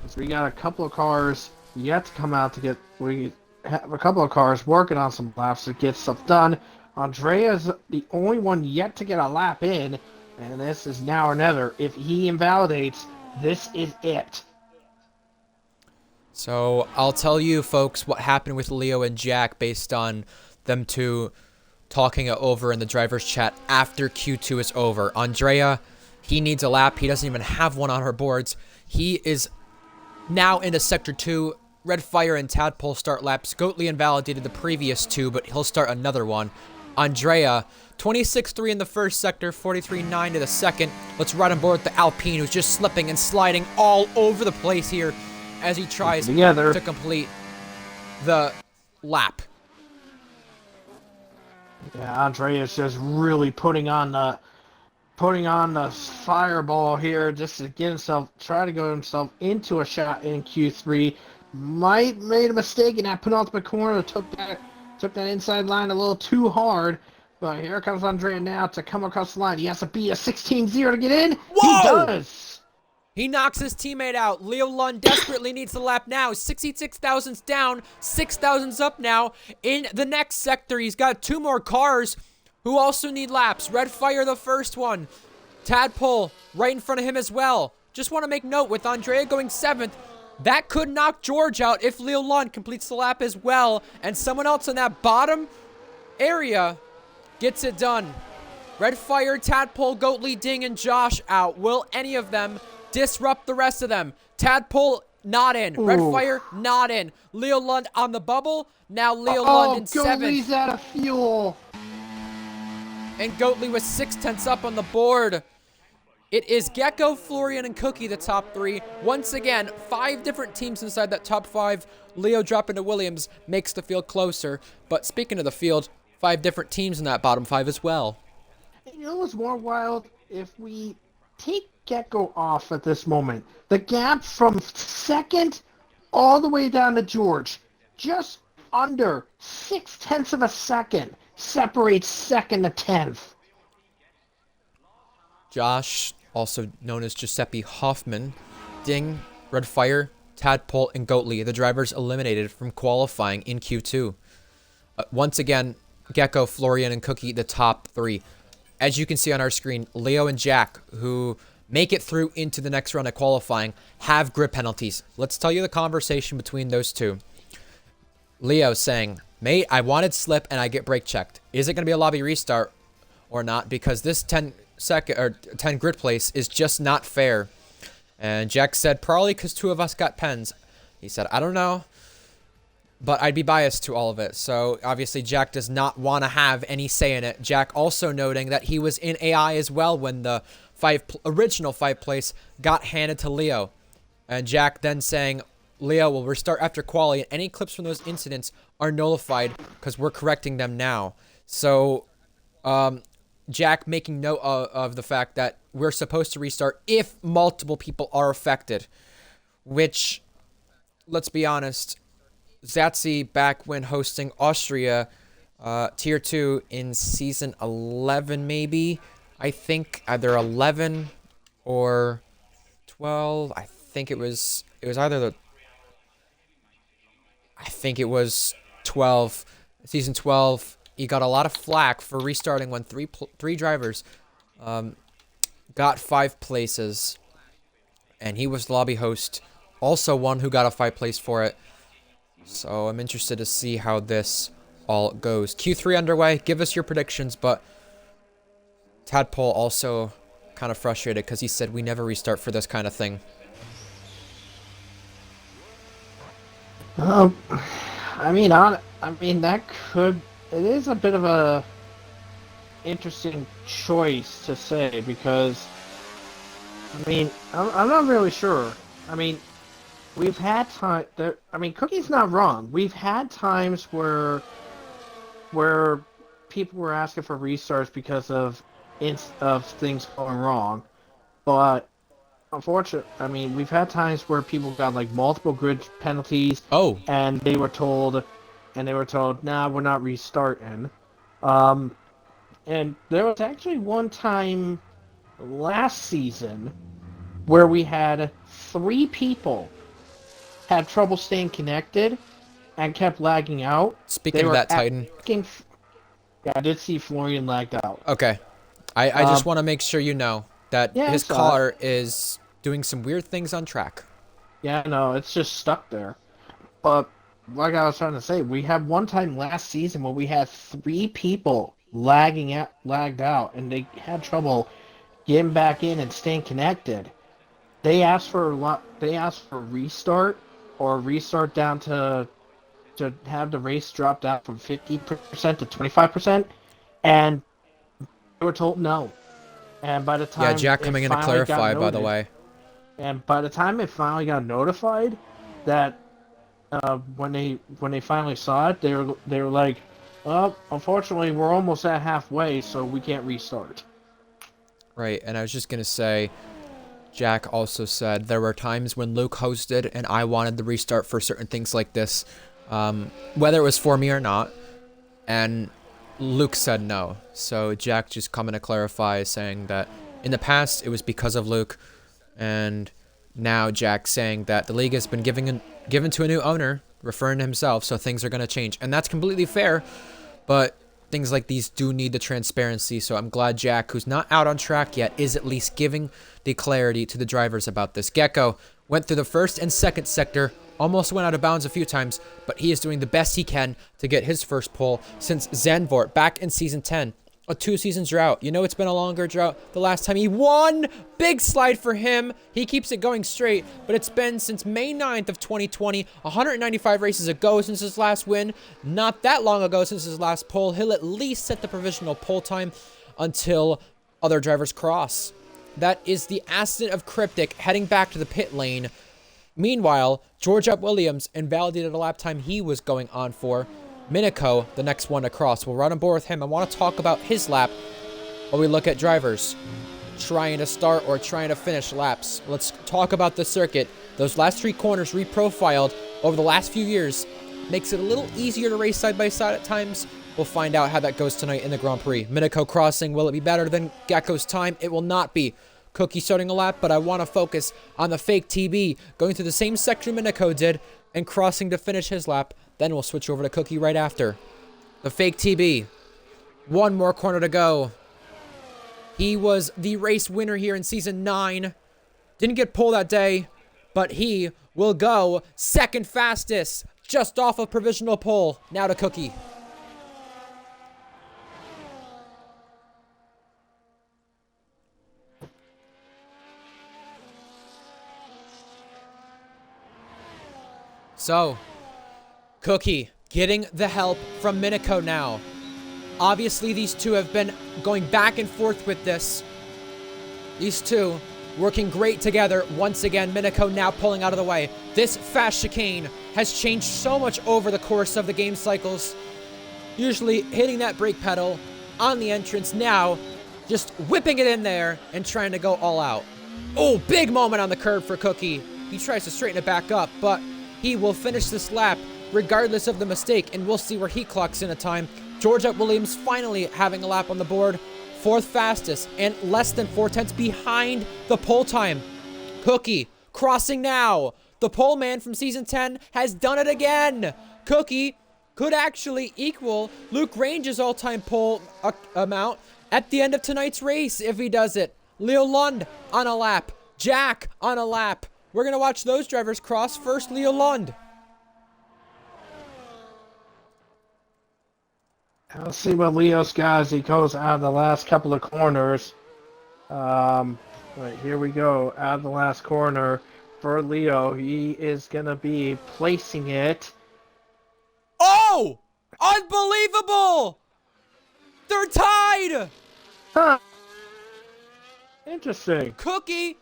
So we got a couple of cars yet to come out to get. We have a couple of cars working on some laps to get stuff done. Andrea's the only one yet to get a lap in. And this is now or never. If he invalidates, this is it. So I'll tell you, folks, what happened with Leo and Jack based on them two talking it over in the driver's chat after Q2 is over. Andrea, he needs a lap. He doesn't even have one on her boards. He is now into Sector 2. Red Fire and Tadpole start laps. Goatley invalidated the previous 2, but he'll start another one. Andrea, 26-3 in the first sector, 43-9 to the second. Let's ride on board with the Alpine, who's just slipping and sliding all over the place here as he tries to complete the lap. Yeah, Andrea's just really putting on the fireball here just to get himself, try to go himself into a shot in Q3. Made a mistake in that penultimate corner, took that inside line a little too hard, But here comes Andrea now to come across the line. He has to beat a 16-0 to get in. He Whoa! does. He knocks his teammate out. Leo Lund desperately needs the lap now. 66,000's down. 6,000's up now. In the next sector, he's got 2 more cars who also need laps. Red Fire, the first one. Tadpole right in front of him as well. Just want to make note, with Andrea going 7th, that could knock George out if Leo Lund completes the lap as well. And someone else in that bottom area gets it done. Red Fire, Tadpole, Goatley, Ding, and Josh out. Will any of them disrupt the rest of them? Tadpole not in. Red Fire not in. Leo Lund on the bubble. Now Leo Lund in 7th. Goatley's out of fuel. And Goatley was 6/10 up on the board. It is Gecko, Florian, and Cookie, the top 3. Once again, 5 different teams inside that top 5. Leo dropping to Williams makes the field closer. But speaking of the field, 5 different teams in that bottom 5 as well. You know what's more wild? If we take Gecko off at this moment, the gap from 2nd all the way down to George, just under 0.6 of a second, separates 2nd to 10th. Josh, also known as Giuseppe Hoffman, Ding, Red Fire, Tadpole, and Goatley, the drivers eliminated from qualifying in Q2. Once again, Gecko, Florian, and Cookie, the top 3. As you can see on our screen, Leo and Jack, who make it through into the next round of qualifying, have grid penalties. Let's tell you the conversation between those two. Leo saying, "Mate, I wanted slip and I get brake checked. Is it going to be a lobby restart or not? Because this 10 grid place is just not fair." And Jack said, "Probably because 2 of us got pens." He said, "I don't know, but I'd be biased to all of it." So obviously Jack does not want to have any say in it. Jack also noting that he was in AI as well when the original 5 place got handed to Leo. And Jack then saying, "Leo will restart after quali, and any clips from those incidents are nullified because we're correcting them now." So Jack making note of the fact that we're supposed to restart if multiple people are affected, which, let's be honest, Zatsi back when hosting Austria Tier 2 in Season 11 maybe, I think either 11 or 12, I think it was either I think it was 12, Season 12. He got a lot of flack for restarting when three drivers got 5 places, and he was the lobby host, also one who got a 5 place for it. So I'm interested to see how this all goes. Q3 underway. Give us your predictions, but Tadpole also kind of frustrated because he said we never restart for this kind of thing. I mean, that could. It is a bit of a interesting choice to say because, I mean, I'm not really sure. I mean, we've had time. I mean, Cookie's not wrong. We've had times where people were asking for restarts because of things going wrong, but unfortunately, I mean, we've had times where people got like multiple grid penalties. Oh, And they were told, nah, we're not restarting. And there was actually one time last season where we had 3 people had trouble staying connected and kept lagging out. speaking of that, Titan. Yeah, I did see Florian lagged out. Okay. I just want to make sure you know that Yeah, his car is doing some weird things on track. Yeah, no, it's just stuck there. But like I was trying to say, we had one time last season where we had 3 people lagged out, and they had trouble getting back in and staying connected. They asked for a restart, or a restart down to have the race drop down from 50% to 25%, and they were told no. And by the time Yeah, Jack coming in to clarify, by the way. And by the time it finally got notified that when they finally saw it, they were like, "Well, unfortunately, we're almost at halfway, so we can't restart." Right, and I was just gonna say, Jack also said there were times when Luke hosted and I wanted the restart for certain things like this, whether it was for me or not, and Luke said no. So Jack just coming to clarify, saying that in the past it was because of Luke, and now Jack saying that the league has been given to a new owner, referring to himself, so things are going to change. And that's completely fair, but things like these do need the transparency, so I'm glad Jack, who's not out on track yet, is at least giving the clarity to the drivers about this. Gecko went through the first and second sector, almost went out of bounds a few times, but he is doing the best he can to get his first pole since Zandvoort back in Season 10. A 2-season drought. You know it's been a longer drought. The last time he won, big slide for him. He keeps it going straight, but it's been since May 9th of 2020, 195 races ago since his last win. Not that long ago since his last pole. He'll at least set the provisional pole time until other drivers cross. That is the accident of Cryptic heading back to the pit lane. Meanwhile, George Up Williams invalidated a lap time he was going on for. Minico, the next one to cross. We'll run on board with him. I want to talk about his lap while we look at drivers trying to start or trying to finish laps. Let's talk about the circuit. Those last 3 corners reprofiled over the last few years makes it a little easier to race side by side at times. We'll find out how that goes tonight in the Grand Prix. Minico crossing, will it be better than Gecko's time? It will not be. Cookie starting a lap, but I want to focus on the fake TB going through the same section Minico did and crossing to finish his lap. Then we'll switch over to Cookie right after. The fake TB. 1 more corner to go. He was the race winner here in Season 9. Didn't get pole that day, but he will go second fastest, just off of provisional pole. Now to Cookie. So, Cookie getting the help from Minico now. Obviously, these two have been going back and forth with this. These two working great together. Once again, Minico now pulling out of the way. This fast chicane has changed so much over the course of the game cycles. Usually hitting that brake pedal on the entrance. Now, just whipping it in there and trying to go all out. Oh, big moment on the curb for Cookie. He tries to straighten it back up, but he will finish this lap regardless of the mistake, and we'll see where he clocks in a time. George Up Williams finally having a lap on the board. 4th fastest and less than 4/10 behind the pole time. Cookie crossing now. The pole man from Season 10 has done it again. Cookie could actually equal Luke Range's all-time pole amount at the end of tonight's race if he does it. Leo Lund on a lap. Jack on a lap. We're going to watch those drivers cross. First, Leo Lund. Let's see what Leo's got as he goes out of the last couple of corners. Right, here we go. Out of the last corner for Leo. He is going to be placing it. Oh! Unbelievable! They're tied! Huh. Interesting. Cookie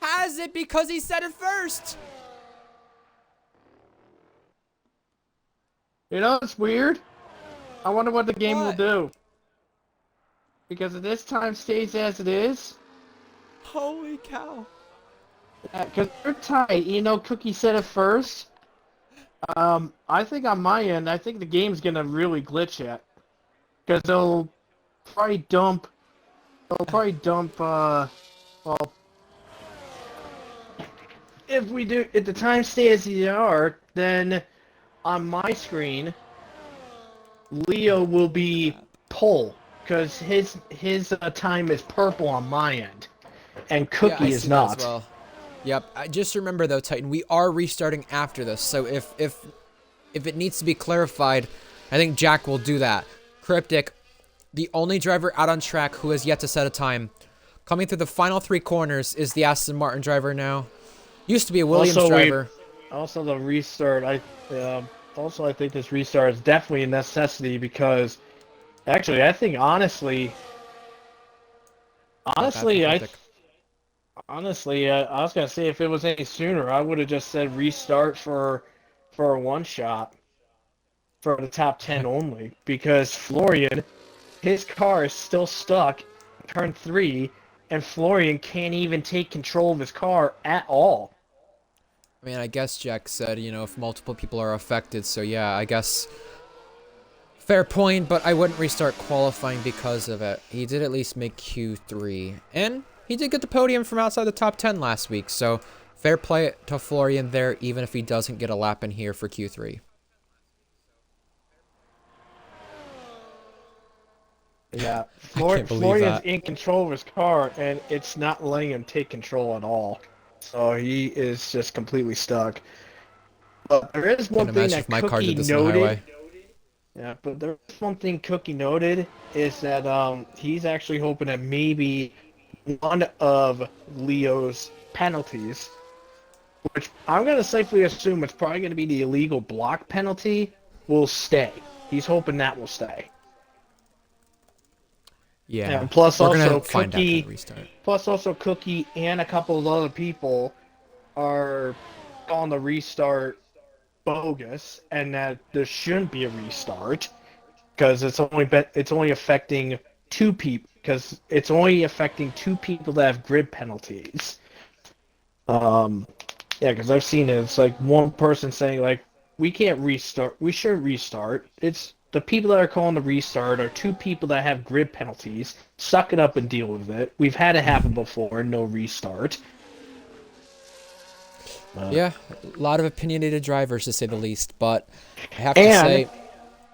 has it because he said it first. You know, it's weird. I wonder what the game will What? do. Because if this time stays as it is, Holy cow. because they're tight. You know, Cookie said it first. I think on my end, I think the game's gonna really glitch it. Because they'll probably dump. Well, if the time stays as they are, then on my screen, Leo will be pole because his time is purple on my end, and Cookie I is see that not. as well. Yep. I just remember though, Titan, we are restarting after this. So if it needs to be clarified, I think Jack will do that. Cryptic, the only driver out on track who has yet to set a time. Coming through the final 3 corners is the Aston Martin driver now. Used to be a Williams driver. Also, the restart. I think this restart is definitely a necessity because, actually, I think honestly, I was gonna say if it was any sooner, I would have just said restart for a one shot for the top 10 only because Florian, his car is still stuck, turn 3, and Florian can't even take control of his car at all. I mean, I guess Jack said, if multiple people are affected. So yeah, I guess Fair point, but I wouldn't restart qualifying because of it. He did at least make Q3, and he did get the podium from outside the top 10 last week, so fair play to Florian there, even if he doesn't get a lap in here for Q3. Yeah, Florian's in control of his car, and it's not letting him take control at all. So he is just completely stuck. But there is one thing that Cookie noted. Yeah, but there's one thing Cookie noted is that he's actually hoping that maybe one of Leo's penalties, which I'm going to safely assume it's probably going to be the illegal block penalty, will stay. He's hoping that will stay. Yeah. And plus We're also gonna find out Cookie, the restart. plus also Cookie and a couple of other people are on the restart bogus, and that there shouldn't be a restart because it's only affecting two people that have grid penalties. Yeah, because I've seen it. It's like one person saying like, we can't restart. We should restart. It's the people that are calling the restart are two people that have grid penalties. Suck it up and deal with it. We've had it happen before. No restart. Yeah, a lot of opinionated drivers to say the least, but I have to say...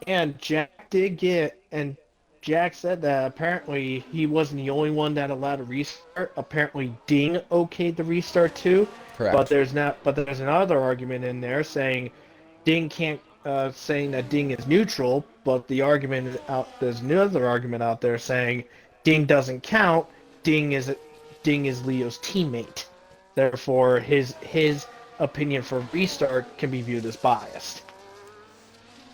And Jack did get, and Jack said that apparently he wasn't the only one that allowed a restart. Apparently Ding okayed the restart too. Correct. But there's another argument in there saying Ding can't, saying that Ding is neutral, but there's another argument out there saying Ding doesn't count. Ding is Leo's teammate. Therefore, his opinion for restart can be viewed as biased.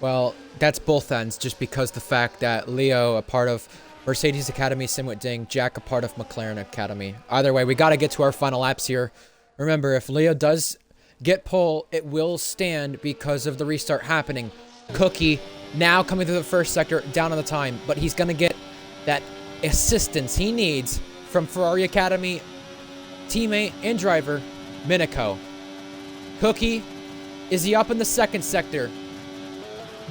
Well, that's both ends, just because the fact that Leo, a part of Mercedes Academy, same with Ding, Jack, a part of McLaren Academy. Either way, we got to get to our final laps here. Remember, if Leo does get pole, it will stand because of the restart happening. Cookie, now coming through the first sector, down on the time, but he's going to get that assistance he needs from Ferrari Academy teammate and driver, Minico. Cookie, is he up in the second sector?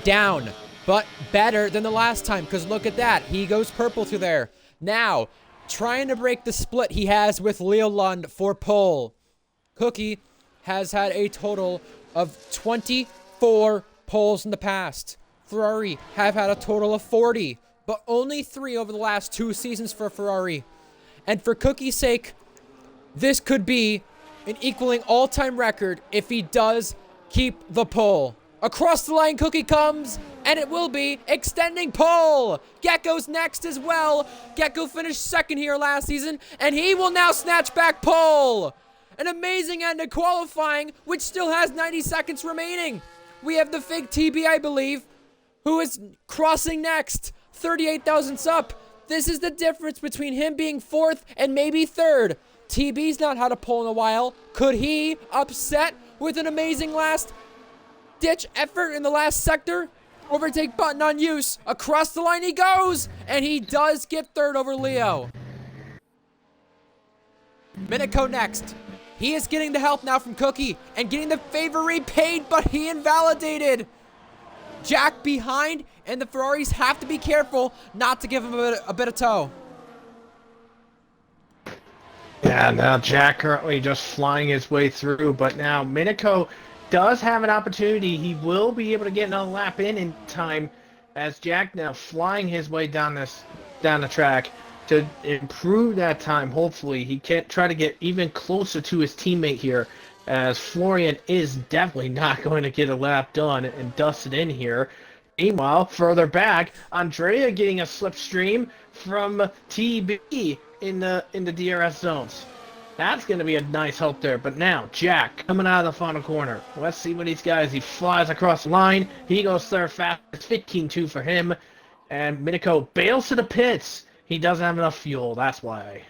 Down, but better than the last time, because look at that. He goes purple through there. Now, trying to break the split he has with Leo Lund for pole. Cookie has had a total of 24 poles in the past. Ferrari have had a total of 40, but only 3 over the last 2 seasons for Ferrari. And for Cookie's sake, this could be an equaling all-time record if he does keep the pole. Across the line, Cookie comes, and it will be extending pole. Gecko's next as well. Gecko finished second here last season, and he will now snatch back pole. An amazing end to qualifying, which still has 90 seconds remaining. We have the fake TB, I believe, who is crossing next. 38 thousandths up. This is the difference between him being 4th and maybe 3rd. TB's not had a pole in a while. Could he upset with an amazing last-ditch effort in the last sector? Overtake button on use. Across the line he goes, and he does get 3rd over Leo. Minico next. He is getting the help now from Cookie and getting the favor repaid, but he invalidated. Jack behind, and the Ferraris have to be careful not to give him a bit of tow. Yeah, now Jack currently just flying his way through, but now Minico does have an opportunity. He will be able to get another lap in time, as Jack now flying his way down the track to improve that time. Hopefully, he can try to get even closer to his teammate here, as Florian is definitely not going to get a lap done and dusted in here. Meanwhile, further back, Andrea getting a slipstream from TB in the DRS zones. That's going to be a nice help there. But now, Jack coming out of the final corner. Let's see what he's got as he flies across the line. He goes third fast. It's 15-2 for him. And Minico bails to the pits. He doesn't have enough fuel. That's why.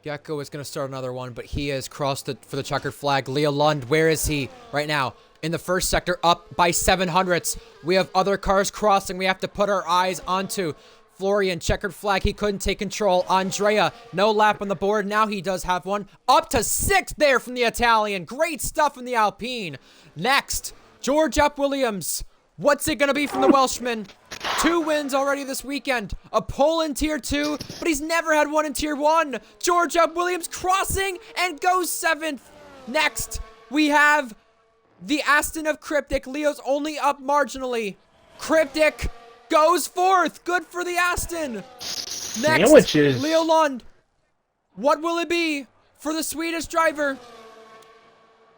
Gecko is going to start another one, but he has crossed for the checkered flag. Leo Lund, where is he right now? In the first sector, up by 700ths. We have other cars crossing we have to put our eyes onto. Florian, checkered flag, he couldn't take control. Andrea, no lap on the board. Now he does have one. Up to 6th there from the Italian. Great stuff from the Alpine. Next, George F. Williams. What's it going to be from the Welshman? 2 wins already this weekend. A pole in Tier 2, but he's never had one in Tier 1. George Williams crossing and goes 7th. Next, we have the Aston of Cryptic. Leo's only up marginally. Cryptic goes 4th. Good for the Aston. Next, Sandwiches. Leo Lund. What will it be for the Swedish driver?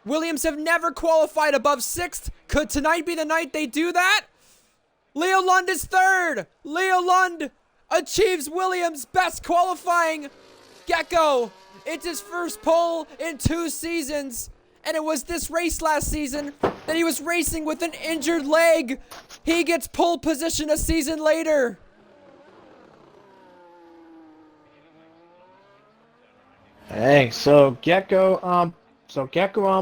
Williams have never qualified above 6th. Could tonight be the night they do that? Leo Lund is 3rd. Leo Lund achieves Williams' best qualifying. Gecko, it's his first pole in 2 seasons. And it was this race last season that he was racing with an injured leg. He gets pole position a season later. Hey, so Gecko on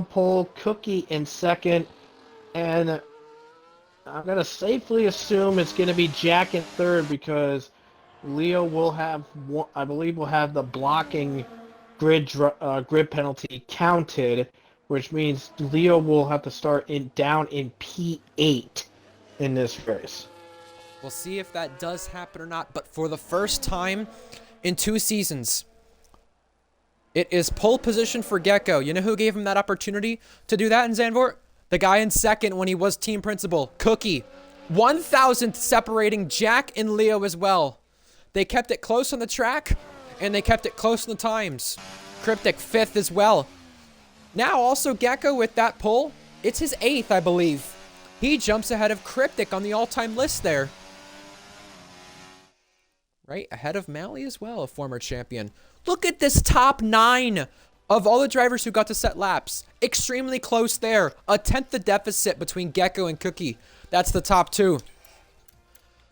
pole, Cookie in 2nd, and I'm gonna safely assume it's gonna be Jack in 3rd because Leo will have, I believe, will have the blocking grid penalty counted, which means Leo will have to start down in P8 in this race. We'll see if that does happen or not, but for the first time in 2 seasons, it is pole position for Gecko. You know who gave him that opportunity to do that in Zandvoort? The guy in 2nd when he was team principal, Cookie. 1,000th separating Jack and Leo as well. They kept it close on the track, and they kept it close in the times. Cryptic 5th as well. Now also Gecko with that pole. It's his 8th, I believe. He jumps ahead of Cryptic on the all-time list there. Right ahead of Mally as well, a former champion. Look at this top 9 of all the drivers who got to set laps. Extremely close there. A 10th the deficit between Gecko and Cookie. That's the top 2.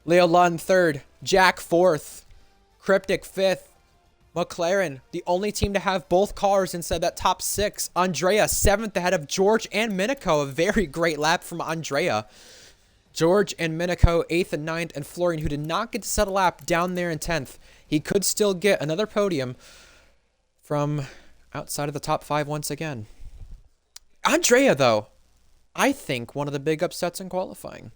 Leo Lund 3rd. Jack 4th. Cryptic 5th. McLaren, the only team to have both cars inside that top 6. Andrea 7th ahead of George and Minico. A very great lap from Andrea. George and Minico 8th and 9th, and Florian, who did not get to set a lap, down there in 10th. He could still get another podium from outside of the top 5 once again. Andrea, though, I think one of the big upsets in qualifying.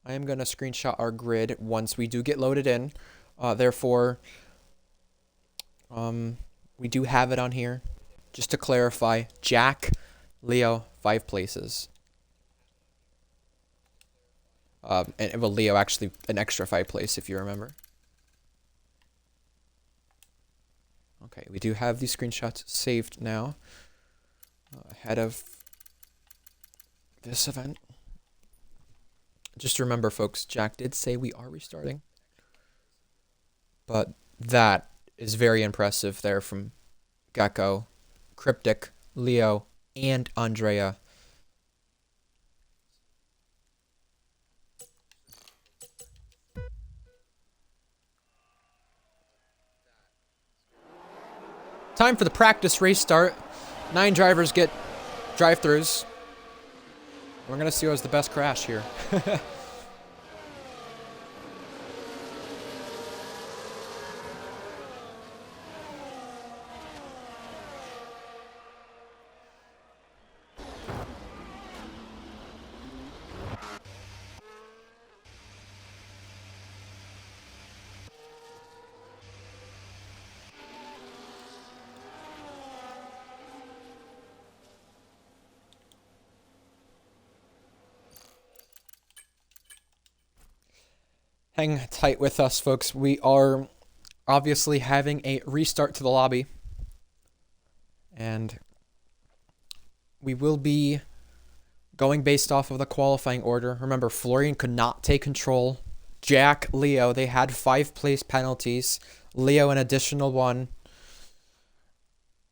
I am going to screenshot our grid once we do get loaded in. Therefore, we do have it on here. Just to clarify, Jack, Leo, 5 places. And well, Leo actually an extra 5 place, if you remember. Okay, we do have these screenshots saved now. Ahead of this event. Just remember, folks, Jack did say we are restarting. But that is very impressive there from Gecko, Cryptic, Leo, and Andrea. Time for the practice race start. 9 drivers get drive-throughs. We're going to see who has the best crash here. Hang tight with us, folks. We are obviously having a restart to the lobby. And we will be going based off of the qualifying order. Remember, Florian could not take control. Jack, Leo, they had 5 place penalties. Leo, an additional 1.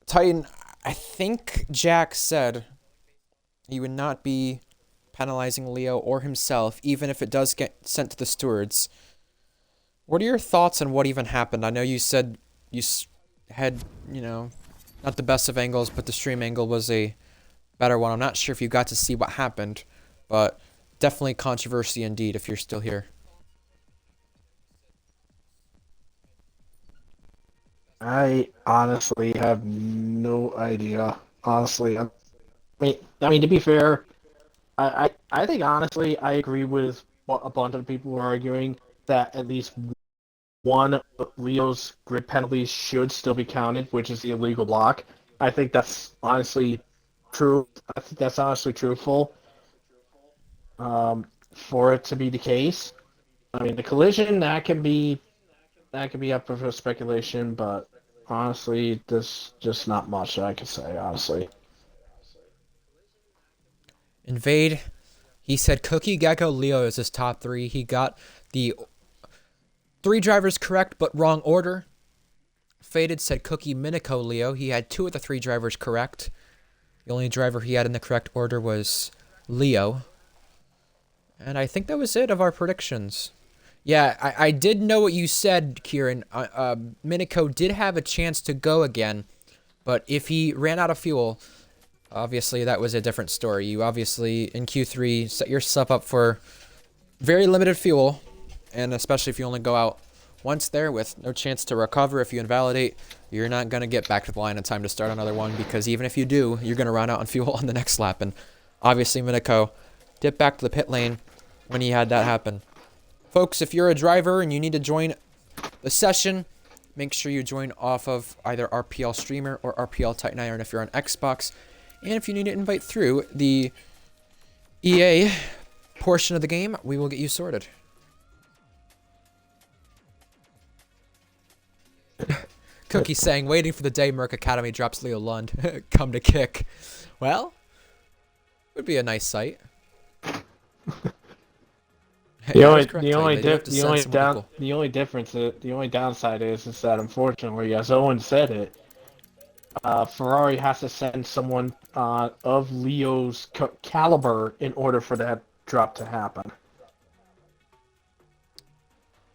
Titan, I think Jack said he would not be penalizing Leo or himself, even if it does get sent to the stewards. What are your thoughts on what even happened? I know you said you had, not the best of angles, but the stream angle was a better one. I'm not sure if you got to see what happened, but definitely controversy indeed if you're still here. I honestly have no idea. Honestly, I mean, to be fair, I think honestly, I agree with what a bunch of people are arguing that at least one of Leo's grid penalties should still be counted, which is the illegal block. I think that's honestly true. I think that's honestly truthful. For it to be the case, I mean, the collision that can be up for speculation, but honestly, there's just not much that I can say. Honestly, Invade. He said Cookie, Gecko, Leo is his top three. He got the three drivers correct, but wrong order. Faded said Cookie, Minico, Leo. He had two of the three drivers correct. The only driver he had in the correct order was Leo. And I think that was it of our predictions. Yeah, I did know what you said, Kieran. Minico did have a chance to go again, but if he ran out of fuel, obviously that was a different story. You obviously, in Q3, set yourself up for very limited fuel, and especially if you only go out once there with no chance to recover. If you invalidate, you're not going to get back to the line in time to start another one, because even if you do, you're going to run out on fuel on the next lap. And obviously Minico dipped back to the pit lane when he had that happen. Folks, if you're a driver and you need to join the session, make sure you join off of either RPL Streamer or RPL Titan Iron if you're on Xbox. And if you need to invite through the EA portion of the game, we will get you sorted. Cookie saying, waiting for the day Merc Academy drops Leo Lund. Come to kick. Well, would be a nice sight. the That only is correct, the Titan. only They do have diff, to the send only someone down equal. the only difference the only downside is that unfortunately, as Owen said it, Ferrari has to send someone of Leo's caliber in order for that drop to happen.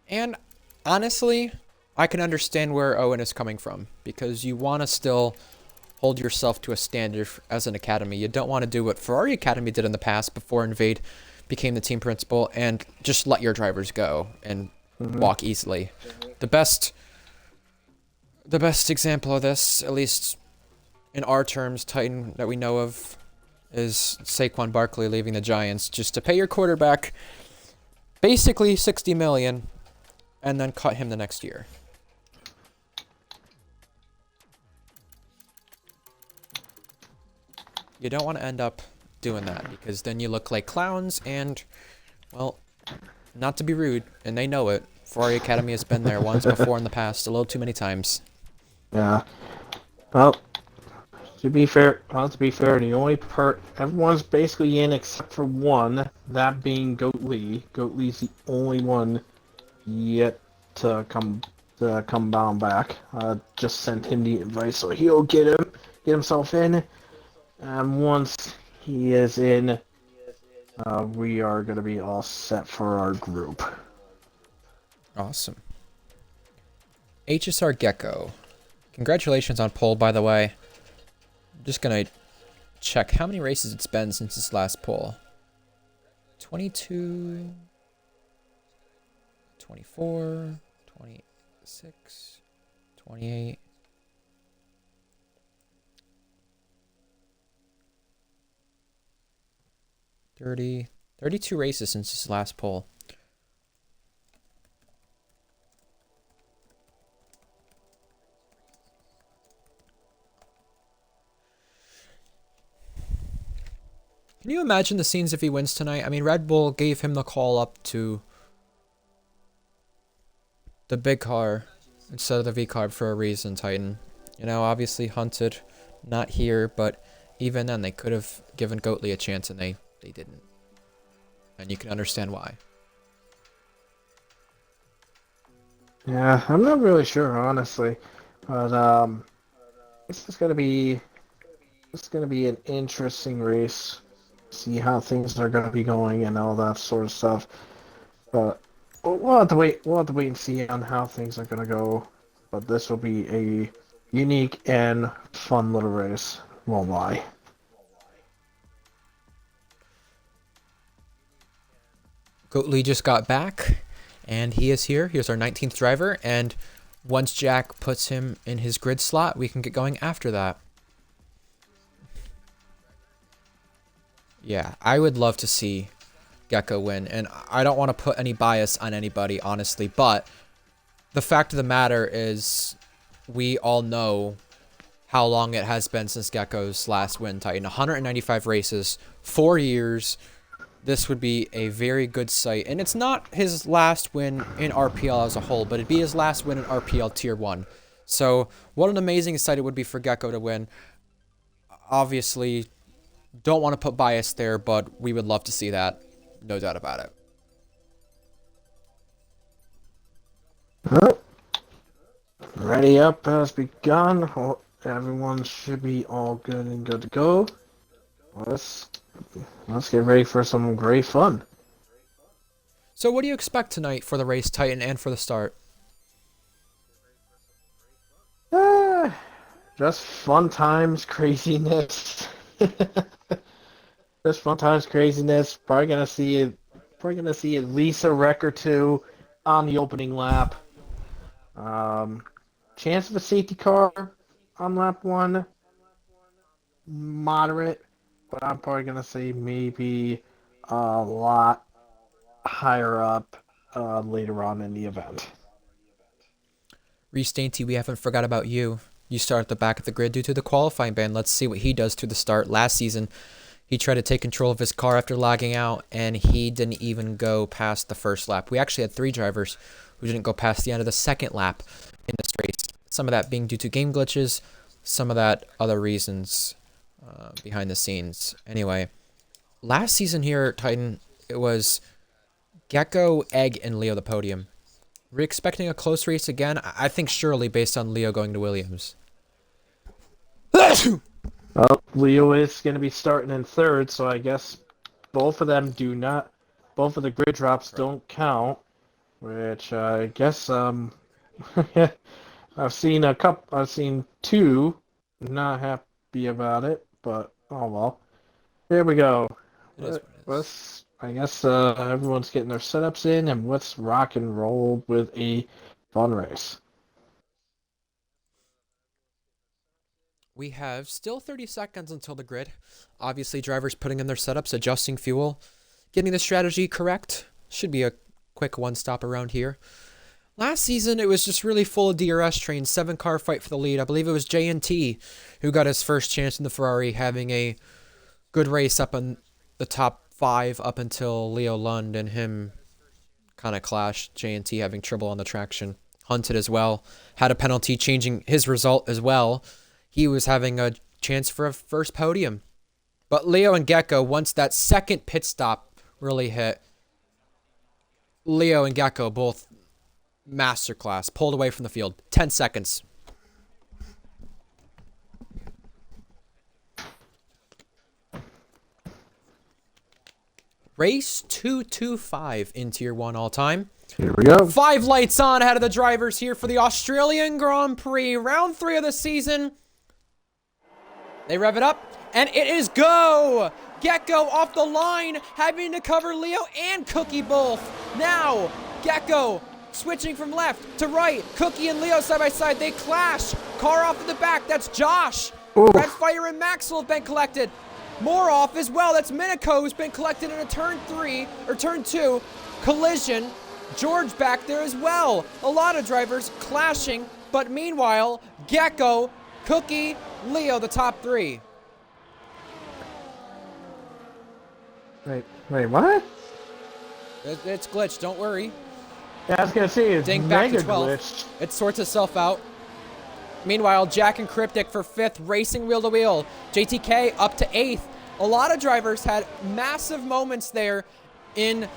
And honestly, I can understand where Owen is coming from, because you want to still hold yourself to a standard as an academy. You don't want to do what Ferrari Academy did in the past before Invade became the team principal and just let your drivers go and walk easily. The best example of this, at least in our terms, Titan, that we know of, is Saquon Barkley leaving the Giants just to pay your quarterback basically $60 million and then cut him the next year. You don't want to end up doing that, because then you look like clowns, and, well, not to be rude, and they know it, Ferrari Academy has been there once before in the past, a little too many times. Yeah. Well, to be fair, the only part everyone's basically in except for one, that being Goat Lee. Goat Lee's the only one yet to come bound back. Just sent him the invite so he'll get himself in. And once he is in, we are gonna be all set for our group. Awesome. HSR Gecko. Congratulations on pole, by the way. I'm just gonna check how many races it's been since this last poll. 22, 24, 26, 28. 30, 32 races since this last poll. Can you imagine the scenes if he wins tonight? I mean, Red Bull gave him the call up to the big car instead of the V carb for a reason, Titan. You know, obviously Hunted, not here, but even then they could have given Goatley a chance and they didn't. And you can understand why. Yeah, I'm not really sure, honestly, but this is gonna be an interesting race. See how things are gonna be going and all that sort of stuff. But we'll have to wait. We'll have to wait and see on how things are gonna go. But this will be a unique and fun little race. Won't lie. Goatley just got back, and he is here. Here's our 19th driver, and Once Jack puts him in his grid slot, we can get going after that. Yeah, I would love to see Gecko win, and I don't want to put any bias on anybody, honestly, but the fact of the matter is we all know how long it has been since Gecko's last win, Titan. 195 races, 4 years. This would be a very good sight. And it's not his last win in RPL as a whole, but it'd be his last win in RPL Tier 1. So what an amazing sight it would be for Gecko to win. Obviously, don't want to put bias there, but we would love to see that. No doubt about it. Ready up has begun. Everyone should be all good and good to go. Let's get ready for some great fun. So what do you expect tonight for the race, Titan, and for the start? Just fun times, craziness. Just fun times, craziness. Probably gonna see at least a wreck or two on the opening lap. Chance of a safety car on lap 1, moderate, but I'm probably gonna say maybe a lot higher up later on in the event. Reese Dainty, we haven't forgot about you. You start at the back of the grid due to the qualifying ban. Let's see what he does to the start. Last season, he tried to take control of his car after lagging out, and he didn't even go past the first lap. We actually had 3 drivers who didn't go past the end of the second lap in this race. Some of that being due to game glitches, some of that other reasons behind the scenes. Anyway, last season here, Titan, it was Gecko, Egg, and Leo the podium. We're expecting a close race again. I think surely based on Leo going to Williams. Well, Leo is going to be starting in 3rd, so I guess both of them do not. Both of the grid drops don't count, which I guess I've seen a couple. I've seen 2 not happy about it, but oh well. Here we go. I guess everyone's getting their setups in, and let's rock and roll with a fun race. We have still 30 seconds until the grid. Obviously, drivers putting in their setups, adjusting fuel, getting the strategy correct. Should be a quick one-stop around here. Last season, it was just really full of DRS trains, 7-car fight for the lead. I believe it was J&T who got his first chance in the Ferrari, having a good race up in the top 5 up until Leo Lund and him kind of clashed. J&T having trouble on the traction. Hunted as well. Had a penalty changing his result as well. He was having a chance for a first podium. But Leo and Gecko, once that second pit stop really hit, Leo and Gecko both masterclass, pulled away from the field. 10 seconds. Race 225 in Tier 1 all time. Here we go. 5 lights on ahead of the drivers here for the Australian Grand Prix. Round 3 of the season. They rev it up, and it is go! Gecko off the line, having to cover Leo and Cookie both. Now, Gecko switching from left to right. Cookie and Leo side by side, they clash. Car off in the back, that's Josh. Oof. Redfire and Maxwell have been collected. More off as well, that's Minico who's been collected in a turn 2 collision. George back there as well. A lot of drivers clashing, but meanwhile, Gecko, Cookie, Leo, the top 3. Wait, what? It's glitched, don't worry. Yeah, I was gonna say it's Ding back mega to 12th. glitched. It sorts itself out. Meanwhile, Jack and Cryptic for 5th, racing wheel to wheel. JTK up to 8th. A lot of drivers had massive moments there in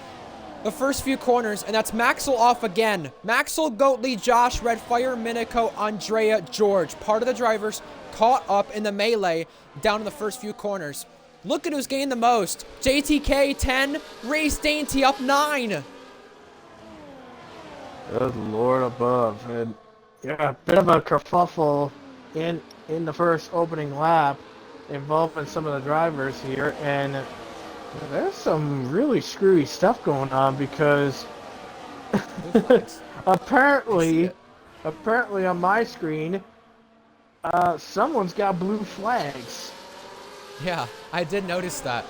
the first few corners, and that's Maxwell off again. Maxwell, Goatley, Josh, Redfire, Minico, Andrea, George. Part of the drivers caught up in the melee down in the first few corners. Look at who's gained the most. JTK 10, Race Dainty up 9. Good Lord above. And yeah, a bit of a kerfuffle in the first opening lap involving some of the drivers here, and there's some really screwy stuff going on because apparently apparently on my screen, someone's got blue flags. Yeah, I did notice that.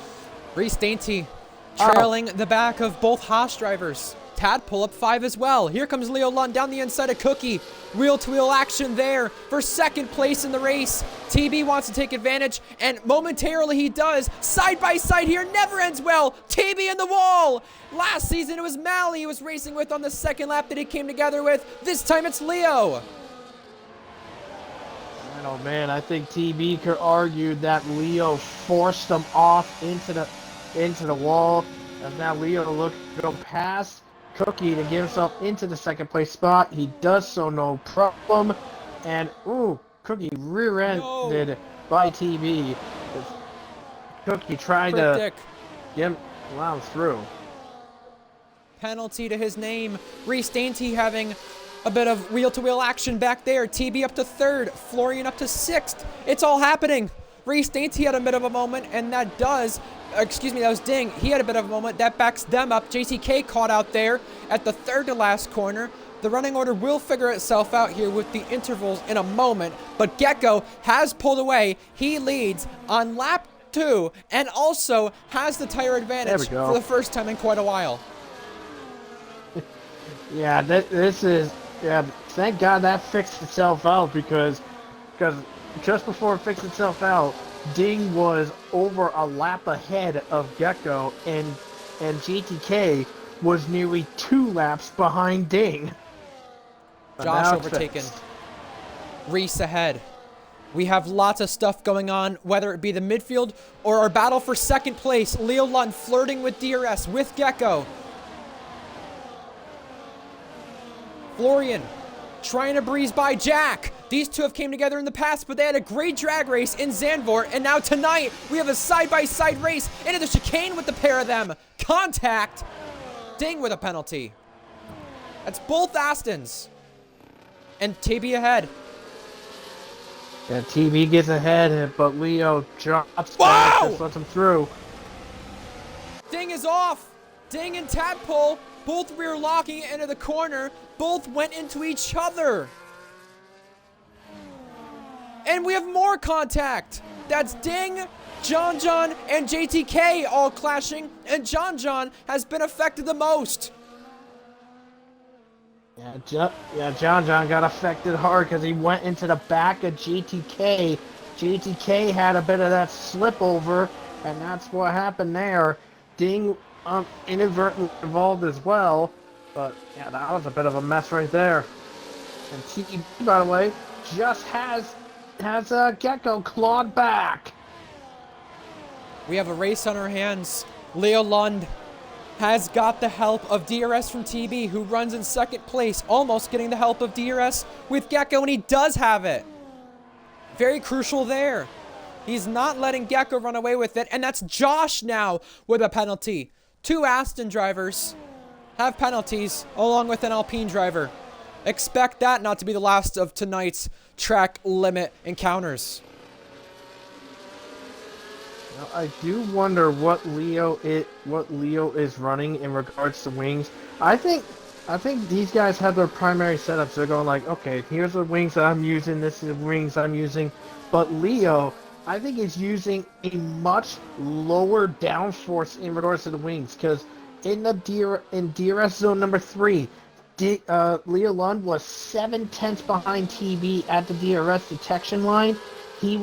Reese Dainty Oh, trailing the back of both Haas drivers. Tadpole up 5 as well. Here comes Leo Lund down the inside of Cookie. Wheel-to-wheel action there for second place in the race. TB wants to take advantage, and momentarily he does. Side by side here, never ends well. TB in the wall. Last season it was Mally he was racing with on the second lap that he came together with. This time it's Leo. oh man, I think TB could argue that Leo forced him off into the wall. As now Leo look to go past Cookie to get himself into the second place spot. He does so no problem. And ooh, Cookie rear-ended by TB. Cookie tried to get him wound through. Penalty to his name. Reese Dainty having a bit of wheel-to-wheel action back there. TB up to 3rd. Florian up to 6th. It's all happening. Reese Dainty had a bit of a moment, and that was Ding. He had a bit of a moment. That backs them up. JTK caught out there at the 3rd to last corner. The running order will figure itself out here with the intervals in a moment, but Gecko has pulled away. He leads on lap 2 and also has the tire advantage for the first time in quite a while. Yeah, thank God that fixed itself out because just before it fixed itself out, Ding was over a lap ahead of Gecko, and GTK was nearly 2 laps behind Ding. Josh overtaken. Reese ahead. We have lots of stuff going on, whether it be the midfield or our battle for second place. Leo Lund flirting with DRS with Gecko. Florian trying to breeze by Jack. These two have came together in the past, but they had a great drag race in Zandvoort, and now tonight we have a side-by-side race into the chicane with the pair of them. Contact. Ding with a penalty. That's both Astons. And TB ahead. Yeah, TB gets ahead, but Leo drops back, just lets him through. Ding is off. Ding and Tadpole both rear locking it into the corner. Both went into each other. And we have more contact. That's Ding, John, and JTK all clashing. And John has been affected the most. Yeah, John got affected hard because he went into the back of GTK. GTK had a bit of that slip over, and that's what happened there. Ding inadvertently involved as well, but yeah, that was a bit of a mess right there. And TB, by the way, just has Gecko clawed back. We have a race on our hands. Leo Lund has got the help of DRS from TB, who runs in second place, almost getting the help of DRS with Gecko, and he does have it. Very crucial there. He's not letting Gecko run away with it, and that's Josh now with a penalty. 2 Aston drivers have penalties, along with an Alpine driver. Expect that not to be the last of tonight's track limit encounters. Now, I do wonder what Leo is running in regards to wings. I think these guys have their primary setups. They're going like, okay, here's the wings that I'm using. This is the wings I'm using. But Leo, I think, is using a much lower downforce in regards to the wings, because in DRS zone number 3, Leo Lund was 7/10 behind TB at the DRS detection line. He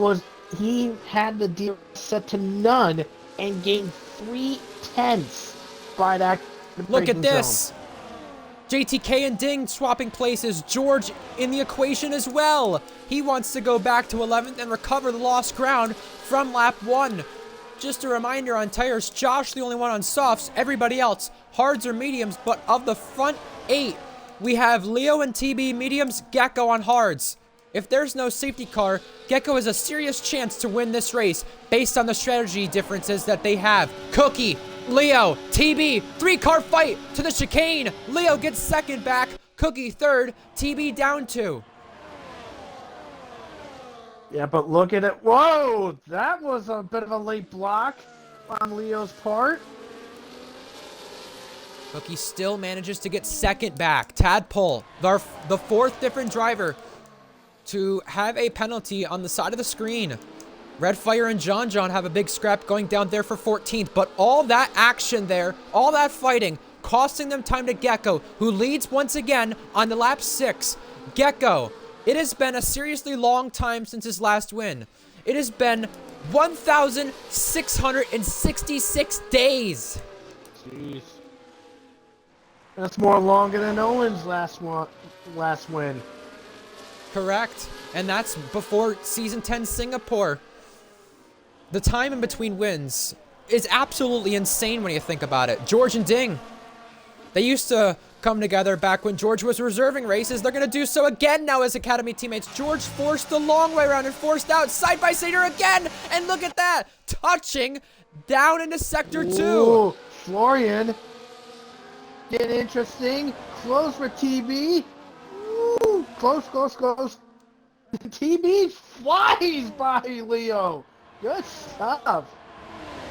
had the DRS set to none and gained 3/10 by that. Look at this. Zone. JTK and Ding swapping places. George in the equation as well. He wants to go back to 11th and recover the lost ground from lap 1. Just a reminder on tires, Josh the only one on softs, everybody else hards or mediums, but of the front 8, we have Leo and TB mediums, Gecko on hards. If there's no safety car, Gecko has a serious chance to win this race based on the strategy differences that they have. Cookie, Leo, TB, 3-car fight to the chicane. Leo gets second back, Cookie third, TB down 2. Yeah, but look at it. Whoa, that was a bit of a late block on Leo's part. Cookie still manages to get second back. Tadpole, the fourth different driver to have a penalty on the side of the screen. Redfire and John have a big scrap going down there for 14th, but all that action there, all that fighting, costing them time to Gecko, who leads once again on the lap 6. Gecko, it has been a seriously long time since his last win. It has been 1,666 days. Jeez. That's more longer than Owen's last win. Correct. And that's before Season 10 Singapore. The time in between wins is absolutely insane when you think about it. George and Ding, they used to come together back when George was reserving races. They're going to do so again now as Academy teammates. George forced the long way around and forced out side-by-sider again. And look at that. Touching down into Sector 2. Ooh, Florian. Getting interesting. Close for TB. Ooh, close. TB flies by Leo. Good stuff.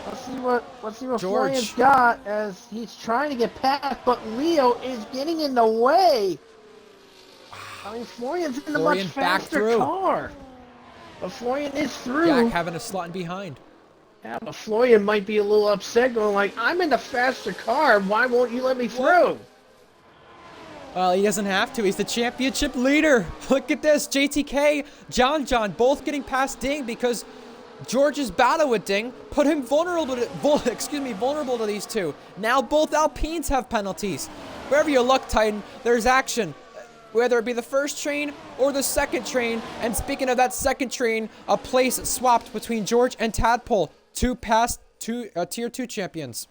Let's see what George. Florian's got as he's trying to get past, but Leo is getting in the way. I mean, Florian's in a much faster car. But Florian is through. Jack having a slot in behind. Yeah, but Florian might be a little upset, going like, I'm in the faster car. Why won't you let me through? Well, he doesn't have to. He's the championship leader. Look at this. JTK, John both getting past Ding because George's battle with Ding put him vulnerable to these two. Now both Alpines have penalties. Wherever you look, Titan, there's action. Whether it be the first train or the second train. And speaking of that second train, a place swapped between George and Tadpole. Two past Tier 2 champions.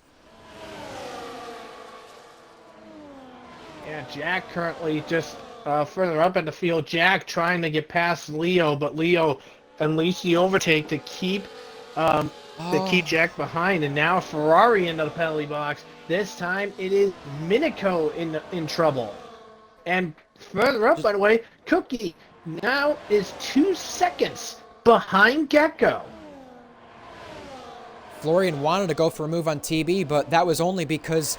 Yeah, Jack currently just further up in the field. Jack trying to get past Leo, but Leo unleashed the overtake to keep Jack behind, and now Ferrari into the penalty box. This time it is Minico in trouble. And further up, by the way, Cookie now is 2 seconds behind Gecko. Florian wanted to go for a move on TB, but that was only because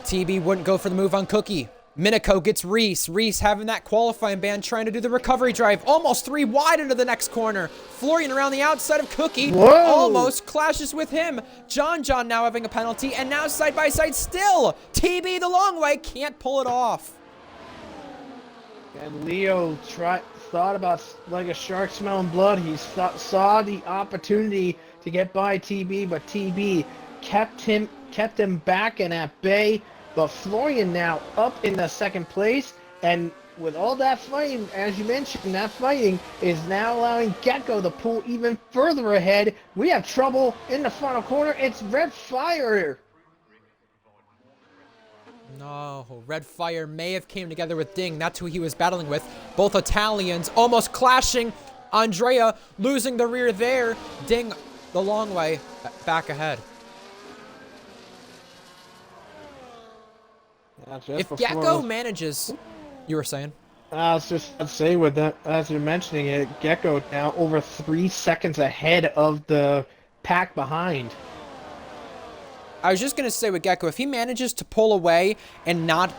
TB wouldn't go for the move on Cookie. Minico gets Reese. Reese having that qualifying ban, trying to do the recovery drive. Almost 3 wide into the next corner. Florian around the outside of Cookie. Whoa. Almost clashes with him. John now having a penalty, and now side by side still. TB the long way, can't pull it off. And Leo thought about like a shark smelling blood. He saw the opportunity to get by TB, but TB kept him back and at bay. But Florian now up in the second place, and with all that fighting, as you mentioned, that fighting is now allowing Gecko to pull even further ahead. We have trouble in the final corner. It's Redfire. No, Redfire may have came together with Ding. That's who he was battling with. Both Italians almost clashing. Andrea losing the rear there. Ding the long way back ahead. If Gecko manages, you were saying? I was just going to say with that, as you're mentioning it, Gecko now over 3 seconds ahead of the pack behind. I was just going to say with Gecko, if he manages to pull away and not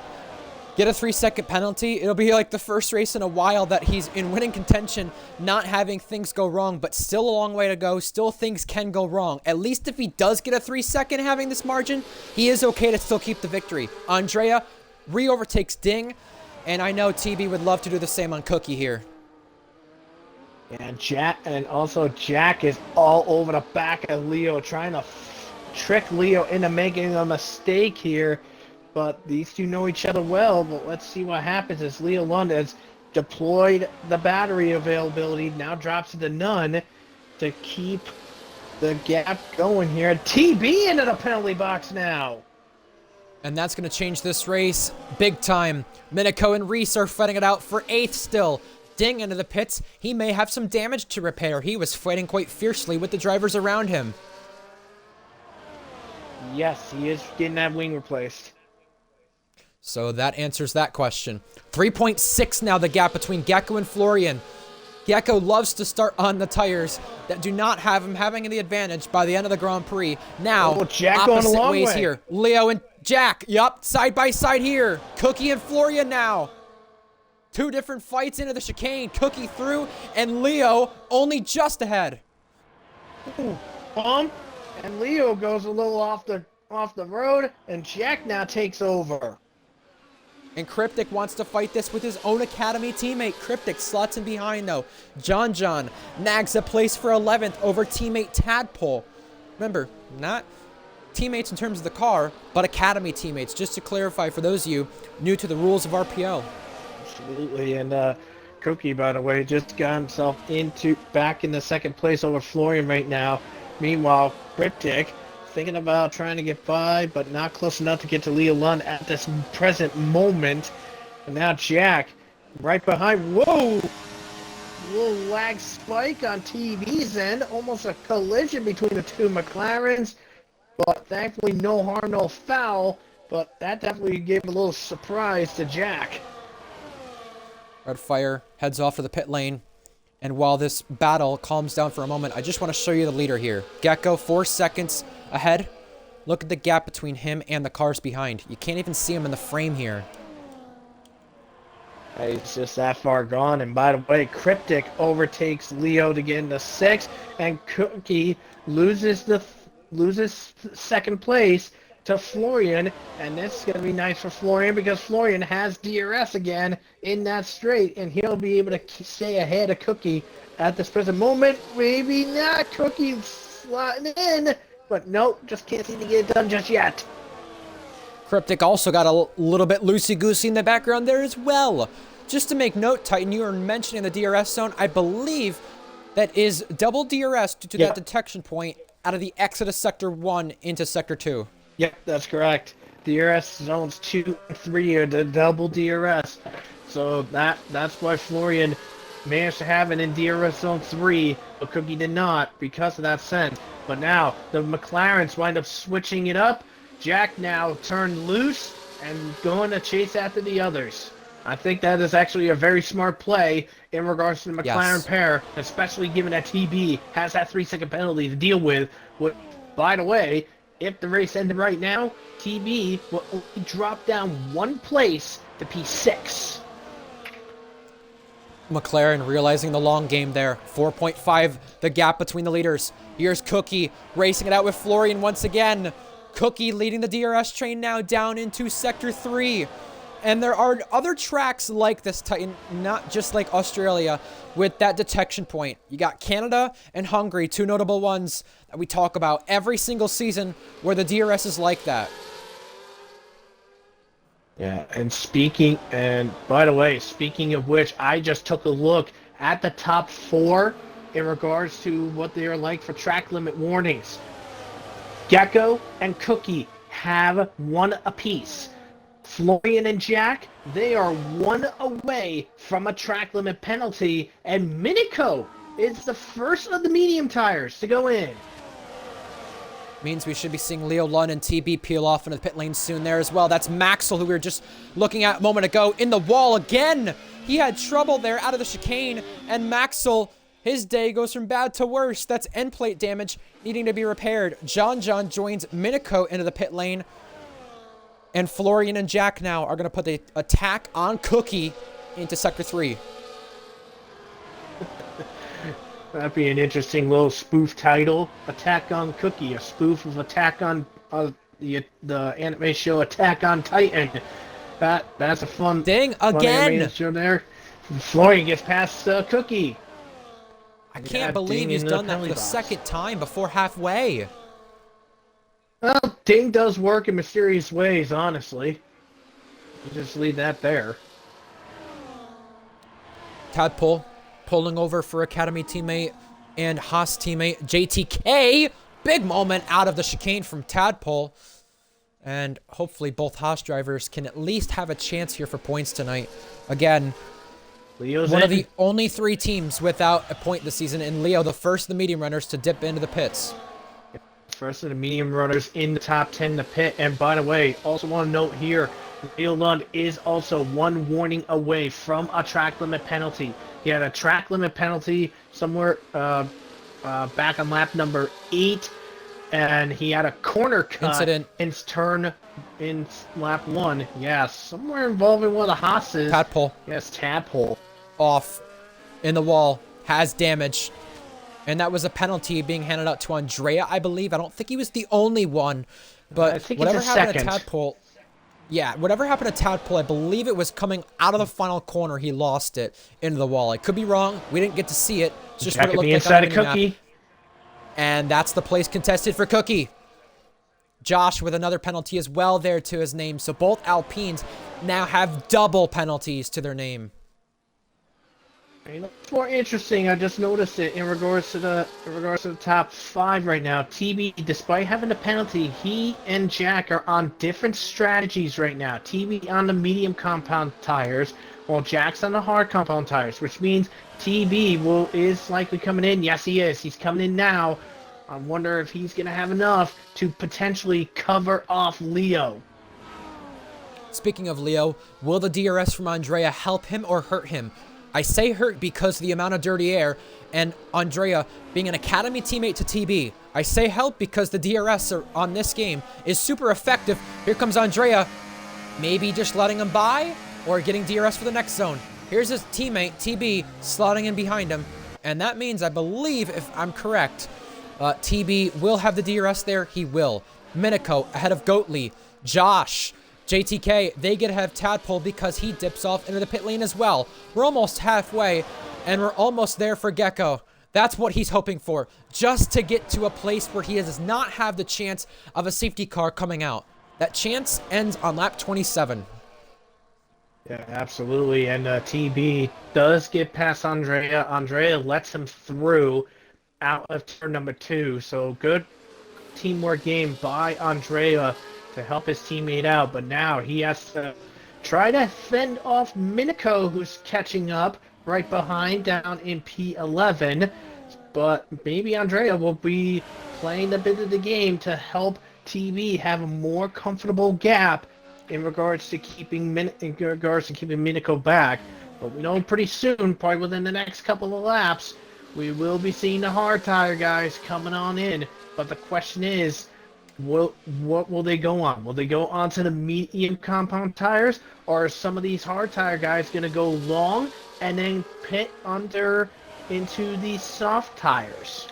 get a 3-second penalty, it'll be like the first race in a while that he's in winning contention, not having things go wrong, but still a long way to go. Still things can go wrong. At least if he does get a 3-second having this margin, he is okay to still keep the victory. Andrea re-overtakes Ding, and I know TB would love to do the same on Cookie here. And Jack is all over the back of Leo, trying to trick Leo into making a mistake here. But these two know each other well, but let's see what happens as Leo Lund has deployed the battery availability, now drops it to none to keep the gap going here. TB into the penalty box now. And that's going to change this race big time. Minico and Reese are fighting it out for 8th still. Ding into the pits. He may have some damage to repair. He was fighting quite fiercely with the drivers around him. Yes, he is getting that wing replaced. So that answers that question. 3.6 now the gap between Gecko and Florian. Gecko loves to start on the tires that do not have him having the advantage by the end of the Grand Prix. Now, Jack going a opposite long ways way. here. Leo and Jack, yup, side by side here. Cookie and Florian now. Two different fights into the chicane. Cookie through, and Leo only just ahead. And Leo goes a little off the road, and Jack now takes over. And Cryptic wants to fight this with his own Academy teammate. Cryptic slots in behind, though. John nags a place for 11th over teammate Tadpole. Remember, not teammates in terms of the car, but Academy teammates, just to clarify for those of you new to the rules of RPL. Absolutely, and Cookie, by the way, just got himself back in the second place over Florian right now. Meanwhile, Cryptic thinking about trying to get by, but not close enough to get to Leo Lund at this present moment. And now Jack, right behind. Whoa! Little lag spike on TV's end. Almost a collision between the two McLarens. But thankfully, no harm, no foul. But that definitely gave a little surprise to Jack. Red Fire heads off to the pit lane. And while this battle calms down for a moment, I just want to show you the leader here. Gecko, 4 seconds ahead. Look at the gap between him and the cars behind. You can't even see him in the frame here. He's just that far gone. And by the way, Cryptic overtakes Leo to get into 6th, and Cookie loses second place to Florian. And this is going to be nice for Florian because Florian has DRS again in that straight, and he'll be able to stay ahead of Cookie at this present moment. Maybe not. Cookie slotting in, but nope, just can't seem to get it done just yet. Cryptic also got a little bit loosey-goosey in the background there as well. Just to make note, Titan, you were mentioning the DRS zone. I believe that is double DRS due to that detection point out of the exit of Sector 1 into Sector 2. Yep, that's correct. DRS zones 2 and 3 are the double DRS. So that's why Florian managed to have it in DRS zone 3, but Cookie did not because of that sense. But now the McLarens wind up switching it up. Jack now turned loose and going to chase after the others. I think that is actually a very smart play in regards to the McLaren pair, especially given that TB has that 3-second penalty to deal with. By the way, if the race ended right now, TB will only drop down 1 place to P6. McLaren realizing the long game there. 4.5 the gap between the leaders. Here's Cookie racing it out with Florian once again. Cookie leading the DRS train now down into Sector 3. And there are other tracks like this, Titan, not just like Australia, with that detection point. You got Canada and Hungary, 2 notable ones that we talk about every single season where the DRS is like that. Yeah, and by the way, speaking of which, I just took a look at the top 4 in regards to what they are like for track limit warnings. Gecko and Cookie have 1 apiece. Florian and Jack, they are 1 away from a track limit penalty, and Minico is the first of the medium tires to go in. Means we should be seeing Leo Lund and TB peel off into the pit lane soon there as well. That's Maxwell, who we were just looking at a moment ago, in the wall again. He had trouble there out of the chicane, and Maxwell, his day goes from bad to worse. That's end plate damage needing to be repaired. John joins Minico into the pit lane. And Florian and Jack now are going to put the attack on Cookie into Sector 3. That'd be an interesting little spoof title. Attack on Cookie, a spoof of Attack on the anime show Attack on Titan. That's a fun Ding fun again. show there. Florian gets past Cookie. I can't believe he's done that for the second time before halfway. Well, Ding does work in mysterious ways, honestly. You just leave that there. Tadpole pulling over for Academy teammate and Haas teammate JTK. Big moment out of the chicane from Tadpole. And hopefully both Haas drivers can at least have a chance here for points tonight. Again, Leo's one of the only 3 teams without a point this season, and Leo, the first of the medium runners to dip into the pits. First of the medium runners in the top 10 to pit. And by the way, also want to note here, Leo Lund is also one warning away from a track limit penalty. He had a track limit penalty somewhere back on lap number 8, and he had a corner cut Incident. in lap 1. Yeah, somewhere involving one of the Haas's. Tadpole. Yes, tadpole. Off in the wall. Has damage. And that was a penalty being handed out to Andrea, I believe. I don't think he was the only one. But I think whatever it's a happened second. to Tadpole... Yeah, whatever happened to Tadpole, I believe it was coming out of the final corner. He lost it into the wall. I could be wrong. We didn't get to see it. It's just what it looked like inside on of the mini-map. Cookie. And that's the place contested for Cookie. Josh with another penalty as well there to his name. So both Alpines now have double penalties to their name. It's more interesting. I just noticed it in regards to the top 5 right now. TB, despite having a penalty, he and Jack are on different strategies right now. TB on the medium compound tires, while Jack's on the hard compound tires, which means TB is likely coming in. Yes, he is. He's coming in now. I wonder if he's gonna have enough to potentially cover off Leo. Speaking of Leo, will the DRS from Andrea help him or hurt him? I say hurt because of the amount of dirty air and Andrea being an academy teammate to TB. I say help because the DRS on this game is super effective. Here comes Andrea, maybe just letting him by or getting DRS for the next zone. Here's his teammate, TB, slotting in behind him. And that means, I believe, if I'm correct, TB will have the DRS there. He will. Minico ahead of Goatley. Josh, JTK, they get to have Tadpole because he dips off into the pit lane as well. We're almost halfway, and we're almost there for Gecko. That's what he's hoping for, just to get to a place where he does not have the chance of a safety car coming out. That chance ends on lap 27. Yeah, absolutely. And TB does get past Andrea. Andrea lets him through out of turn number 2. So good teamwork game by Andrea to help his teammate out. But now he has to try to fend off Minico, who's catching up right behind down in P11. But maybe Andrea will be playing a bit of the game to help TB have a more comfortable gap in regards to keeping Minico back. But we know pretty soon, probably within the next couple of laps, we will be seeing the hard tire guys coming on in. But the question is, what will they go on? Will they go onto the medium compound tires, or are some of these hard tire guys going to go long and then pit under into the soft tires?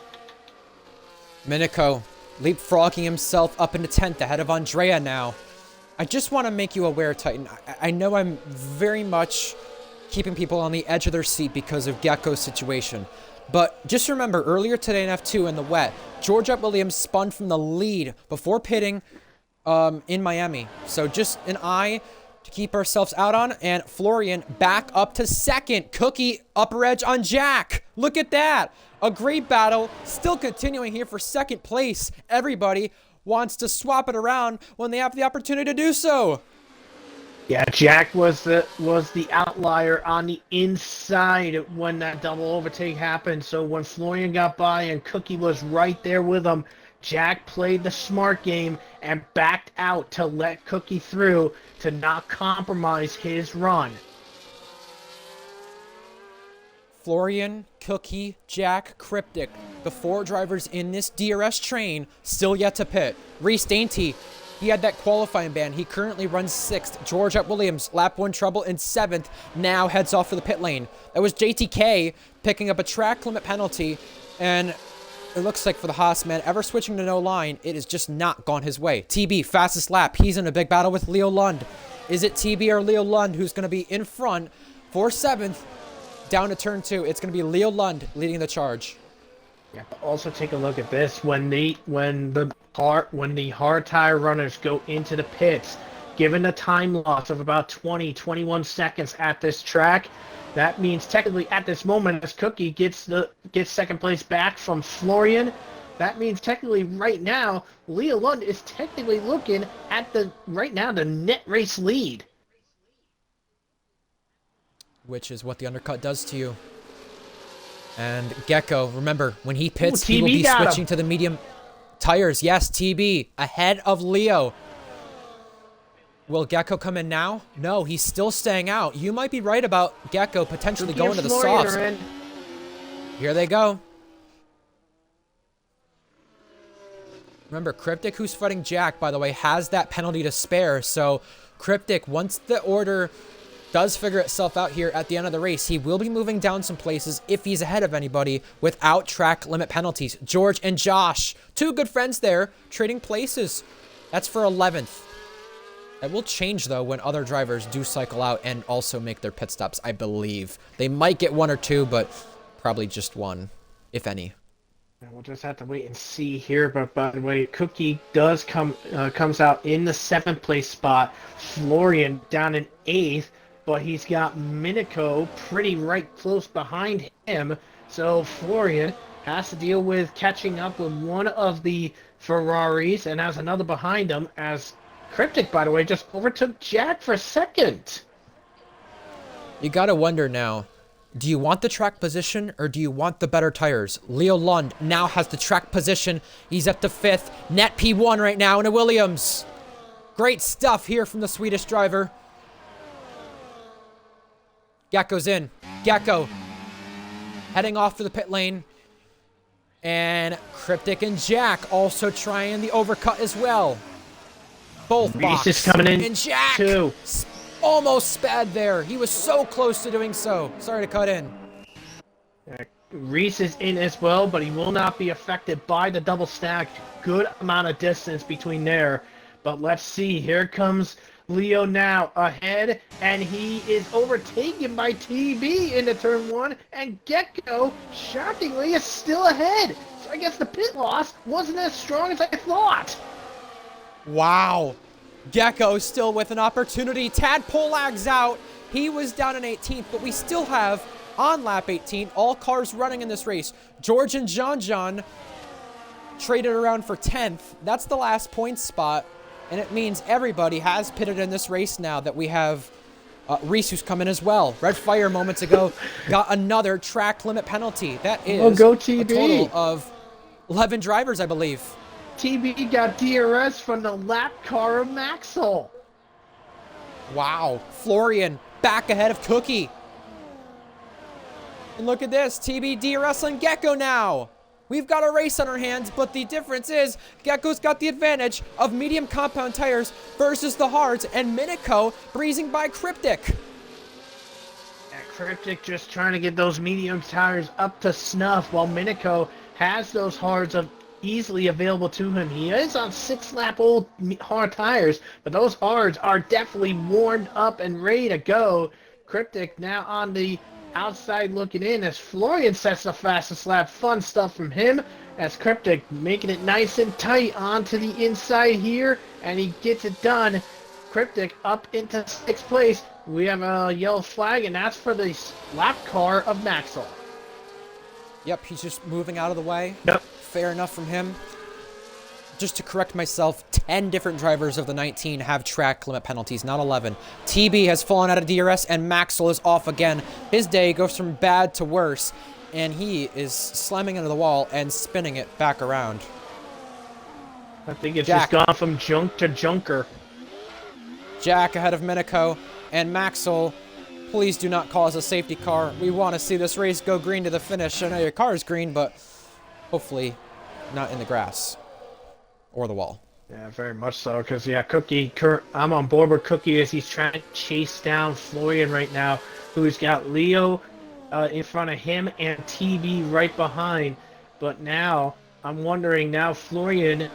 Minico leapfrogging himself up into 10th ahead of Andrea now. I just want to make you aware, Titan. I know I'm very much keeping people on the edge of their seat because of Gecko's situation. But just remember, earlier today in F2 in the wet, George Williams spun from the lead before pitting in Miami. So just an eye to keep ourselves out on. And Florian back up to second. Cookie upper edge on Jack. Look at that. A great battle. Still continuing here for second place. Everybody wants to swap it around when they have the opportunity to do so. Yeah, Jack was the outlier on the inside when that double overtake happened. So when Florian got by and Cookie was right there with him, Jack played the smart game and backed out to let Cookie through to not compromise his run. Florian, Cookie, Jack, Cryptic, the 4 drivers in this DRS train, still yet to pit. Reese Dainty, he had that qualifying ban. He currently runs 6th. George Williams, lap 1 trouble in 7th, now heads off for the pit lane. That was JTK picking up a track limit penalty, and it looks like for the Haas man, ever switching to no line, it has just not gone his way. TB, fastest lap. He's in a big battle with Leo Lund. Is it TB or Leo Lund who's going to be in front for 7th? Down to turn 2, it's going to be Leo Lund leading the charge. Yeah, but also take a look at this. When the hard tire runners go into the pits, given a time loss of about 21 seconds at this track, that means technically at this moment, as Cookie gets second place back from Florian, that means technically right now, Leo Lund is technically looking at the net race lead. Which is what the undercut does to you. And Gecko, remember, when he pits, he will be switching to the medium tires. Yes, TB, ahead of Leo. Will Gecko come in now? No, he's still staying out. You might be right about Gecko potentially going to the softs. Here they go. Remember, Cryptic, who's fighting Jack, by the way, has that penalty to spare. So, Cryptic, once the order does figure itself out here at the end of the race, he will be moving down some places if he's ahead of anybody without track limit penalties. George and Josh, two good friends there, trading places. That's for 11th. That will change, though, when other drivers do cycle out and also make their pit stops, I believe. They might get one or two, but probably just one, if any. We'll just have to wait and see here. But by the way, Cookie does comes out in the 7th place spot. Florian down in 8th, but he's got Minico pretty right close behind him. So Florian has to deal with catching up with one of the Ferraris and has another behind him. As Cryptic, by the way, just overtook Jack for 2nd. You gotta wonder now. Do you want the track position or do you want the better tires? Leo Lund now has the track position. He's at the 5th. Net P1 right now in a Williams. Great stuff here from the Swedish driver. Gecko's in. Gecko heading off to the pit lane. And Cryptic and Jack also trying the overcut as well. Both box. Reese is coming in and Jack too. Almost sped there. He was so close to doing so. Sorry to cut in. Reese is in as well, but he will not be affected by the double stack. Good amount of distance between there. But let's see. Here comes Leo now ahead, and he is overtaken by TB into turn 1, and Gecko, shockingly, is still ahead. So I guess the pit loss wasn't as strong as I thought. Wow. Gecko still with an opportunity. Tad Polag's out. He was down in 18th, but we still have, on lap 18, all cars running in this race. George and John traded around for 10th. That's the last point spot, and it means everybody has pitted in this race now that we have Reese, who's come in as well. Red Fire moments ago got another track limit penalty. That is go a total of 11 drivers, I believe. TB got DRS from the lap car of Maxwell. Wow. Florian back ahead of Cookie. And look at this. TB DRS on Gecko now. We've got a race on our hands, but the difference is Gecko's got the advantage of medium compound tires versus the hards, and Minico breezing by Cryptic. Cryptic just trying to get those medium tires up to snuff, while Minico has those hards easily available to him. He is on 6-lap-old hard tires, but those hards are definitely warmed up and ready to go. Cryptic now on the outside looking in as Florian sets the fastest lap. Fun stuff from him as Cryptic making it nice and tight onto the inside here, and he gets it done. Cryptic up into 6th place. We have a yellow flag, and that's for the lap car of Maxwell. Yep, he's just moving out of the way. Yep. Fair enough from him. Just to correct myself, 10 different drivers of the 19 have track limit penalties, not 11. TB has fallen out of DRS, and Maxwell is off again. His day goes from bad to worse, and he is slamming into the wall and spinning it back around. I think it's Jack. just gone from junk to junker. Jack ahead of Minico, and Maxwell, please do not cause a safety car. We want to see this race go green to the finish. I know your car is green, but hopefully not in the grass or the wall. Yeah, very much so, because, yeah, Cookie, I'm on board with Cookie as he's trying to chase down Florian right now, who's got Leo in front of him and TB right behind. But now, I'm wondering, now Florian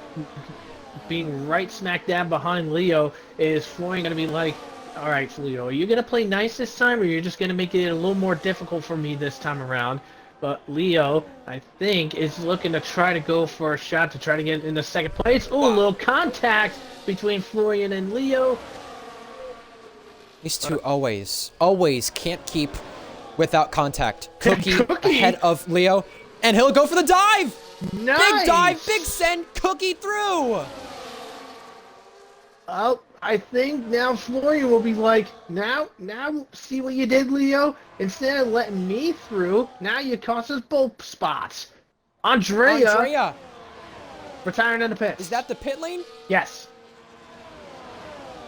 being right smack dab behind Leo, is Florian going to be like, all right, Leo, are you going to play nice this time, or you're just going to make it a little more difficult for me this time around? But Leo, I think, is looking to try to go for a shot to try to get into 2nd place. Ooh, a little contact between Florian and Leo. These two always can't keep without contact. Cookie Cookie ahead of Leo, and he'll go for the dive! Nice! Big dive, big send, Cookie through! Oh, I think now Florian will be like, now see what you did, Leo? Instead of letting me through, now you cost us both spots. Andrea retiring in the pits. Is that the pit lane? Yes.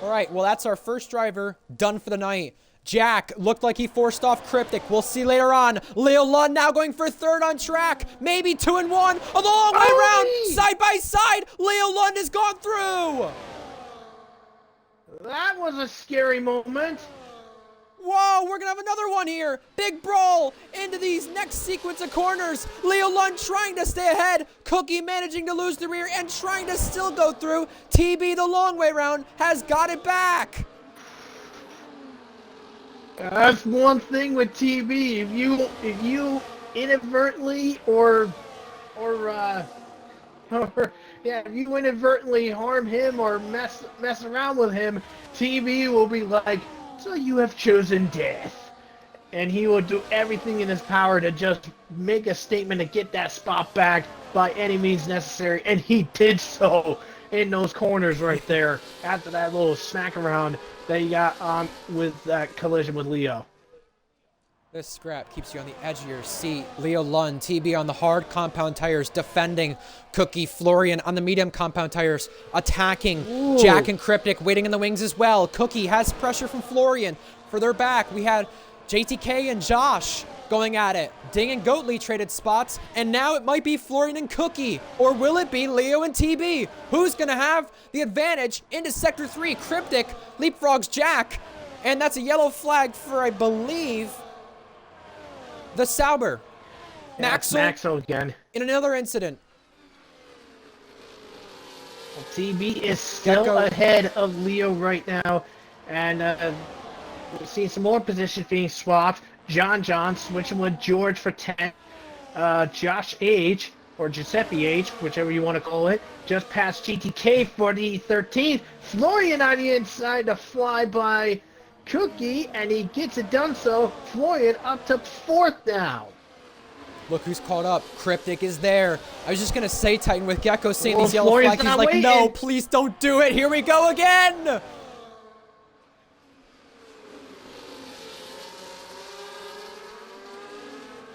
All right, well, that's our first driver done for the night. Jack looked like he forced off Cryptic. We'll see later on. Leo Lund now going for third on track. Maybe 2 and 1. A long way round. Side by side. Leo Lund has gone through. That was a scary moment. Whoa, we're going to have another one here. Big brawl into these next sequence of corners. Leo Lund trying to stay ahead. Cookie managing to lose the rear and trying to still go through. TB, the long way round, has got it back. That's one thing with TB. If you inadvertently if you inadvertently harm him or mess around with him, TB will be like, so you have chosen death. And he will do everything in his power to just make a statement to get that spot back by any means necessary. And he did so in those corners right there after that little smack around that he got on with that collision with Leo. This scrap keeps you on the edge of your seat. Leo Lund, TB on the hard compound tires, defending. Cookie, Florian on the medium compound tires, attacking. Ooh. Jack and Cryptic waiting in the wings as well. Cookie has pressure from Florian. Further back, we had JTK and Josh going at it. Ding and Goatley traded spots, and now it might be Florian and Cookie. Or will it be Leo and TB? Who's going to have the advantage into Sector 3? Cryptic leapfrogs Jack, and that's a yellow flag for, I believe, the Sauber. Yeah, Maxo again. In another incident. Well, TB is still ahead of Leo right now. And we've seen some more positions being swapped. John switching with George for 10. Josh H, or Giuseppe H, whichever you want to call it, just passed GTK for the 13th. Florian on the inside to fly by Cookie, and he gets it done so. Florian up to 4th now. Look who's caught up. Cryptic is there. I was just going to say, Titan, with Gecko seeing Well, these yellow Florian's flags, he's not like, waiting. no, please don't do it. Here we go again.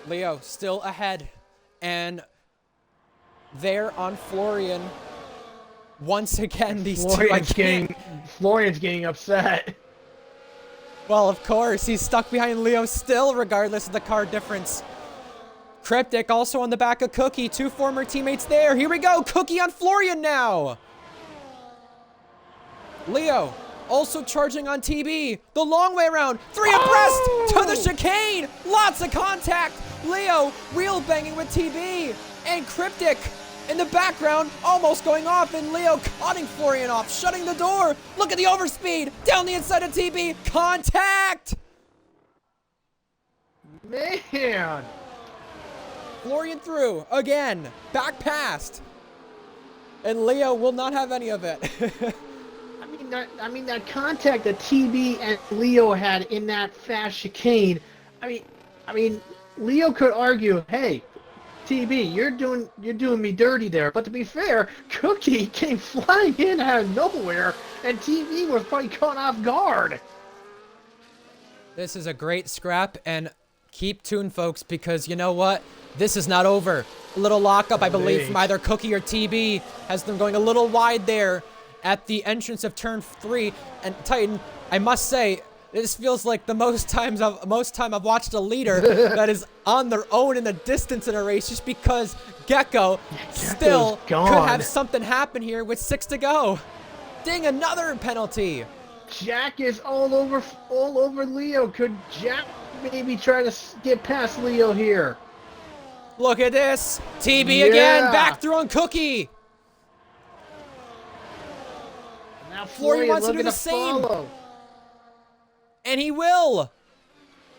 Leo still ahead. And there on Florian. Once again, these Florian's getting upset. Well, of course, he's stuck behind Leo still, regardless of the car difference. Cryptic also on the back of Cookie. 2 former teammates there. Here we go. Cookie on Florian now. Leo also charging on TB. The long way around. 3 abreast to the chicane. Lots of contact. Leo wheel banging with TB. And Cryptic in the background almost going off. And Leo cutting Florian off. Shutting the door. Look at the overspeed. Down the inside of TB. Contact. Man. Florian through again, back past, and Leo will not have any of it. I mean that contact that TB and Leo had in that fast chicane. I mean, Leo could argue, hey, TB, you're doing me dirty there. But to be fair, Cookie came flying in out of nowhere, and TB was probably caught off guard. This is a great scrap, and keep tuned, folks, because you know what? This is not over. A little lockup, I believe, from either Cookie or TB has them going a little wide there at the entrance of turn 3. And Titan, I must say, this feels like the most time I've watched a leader that is on their own in the distance in a race, just because Gecko still could have something happen here with 6 to go. Ding, another penalty. Jack is all over Leo. Could Jack maybe try to get past Leo here? Look at this. TB again, back through on Cookie. Now Florian wants to do the same. And he will.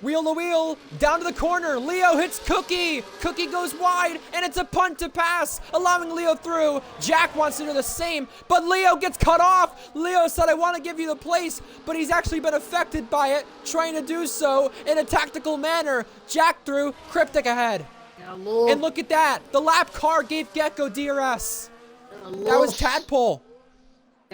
Wheel to wheel, down to the corner. Leo hits Cookie. Cookie goes wide, and it's a punt to pass, allowing Leo through. Jack wants to do the same, but Leo gets cut off. Leo said, I want to give you the place, but he's actually been affected by it, trying to do so in a tactical manner. Jack through, Cryptic ahead. And look at that. The lap car gave Gecko DRS. That was Tadpole.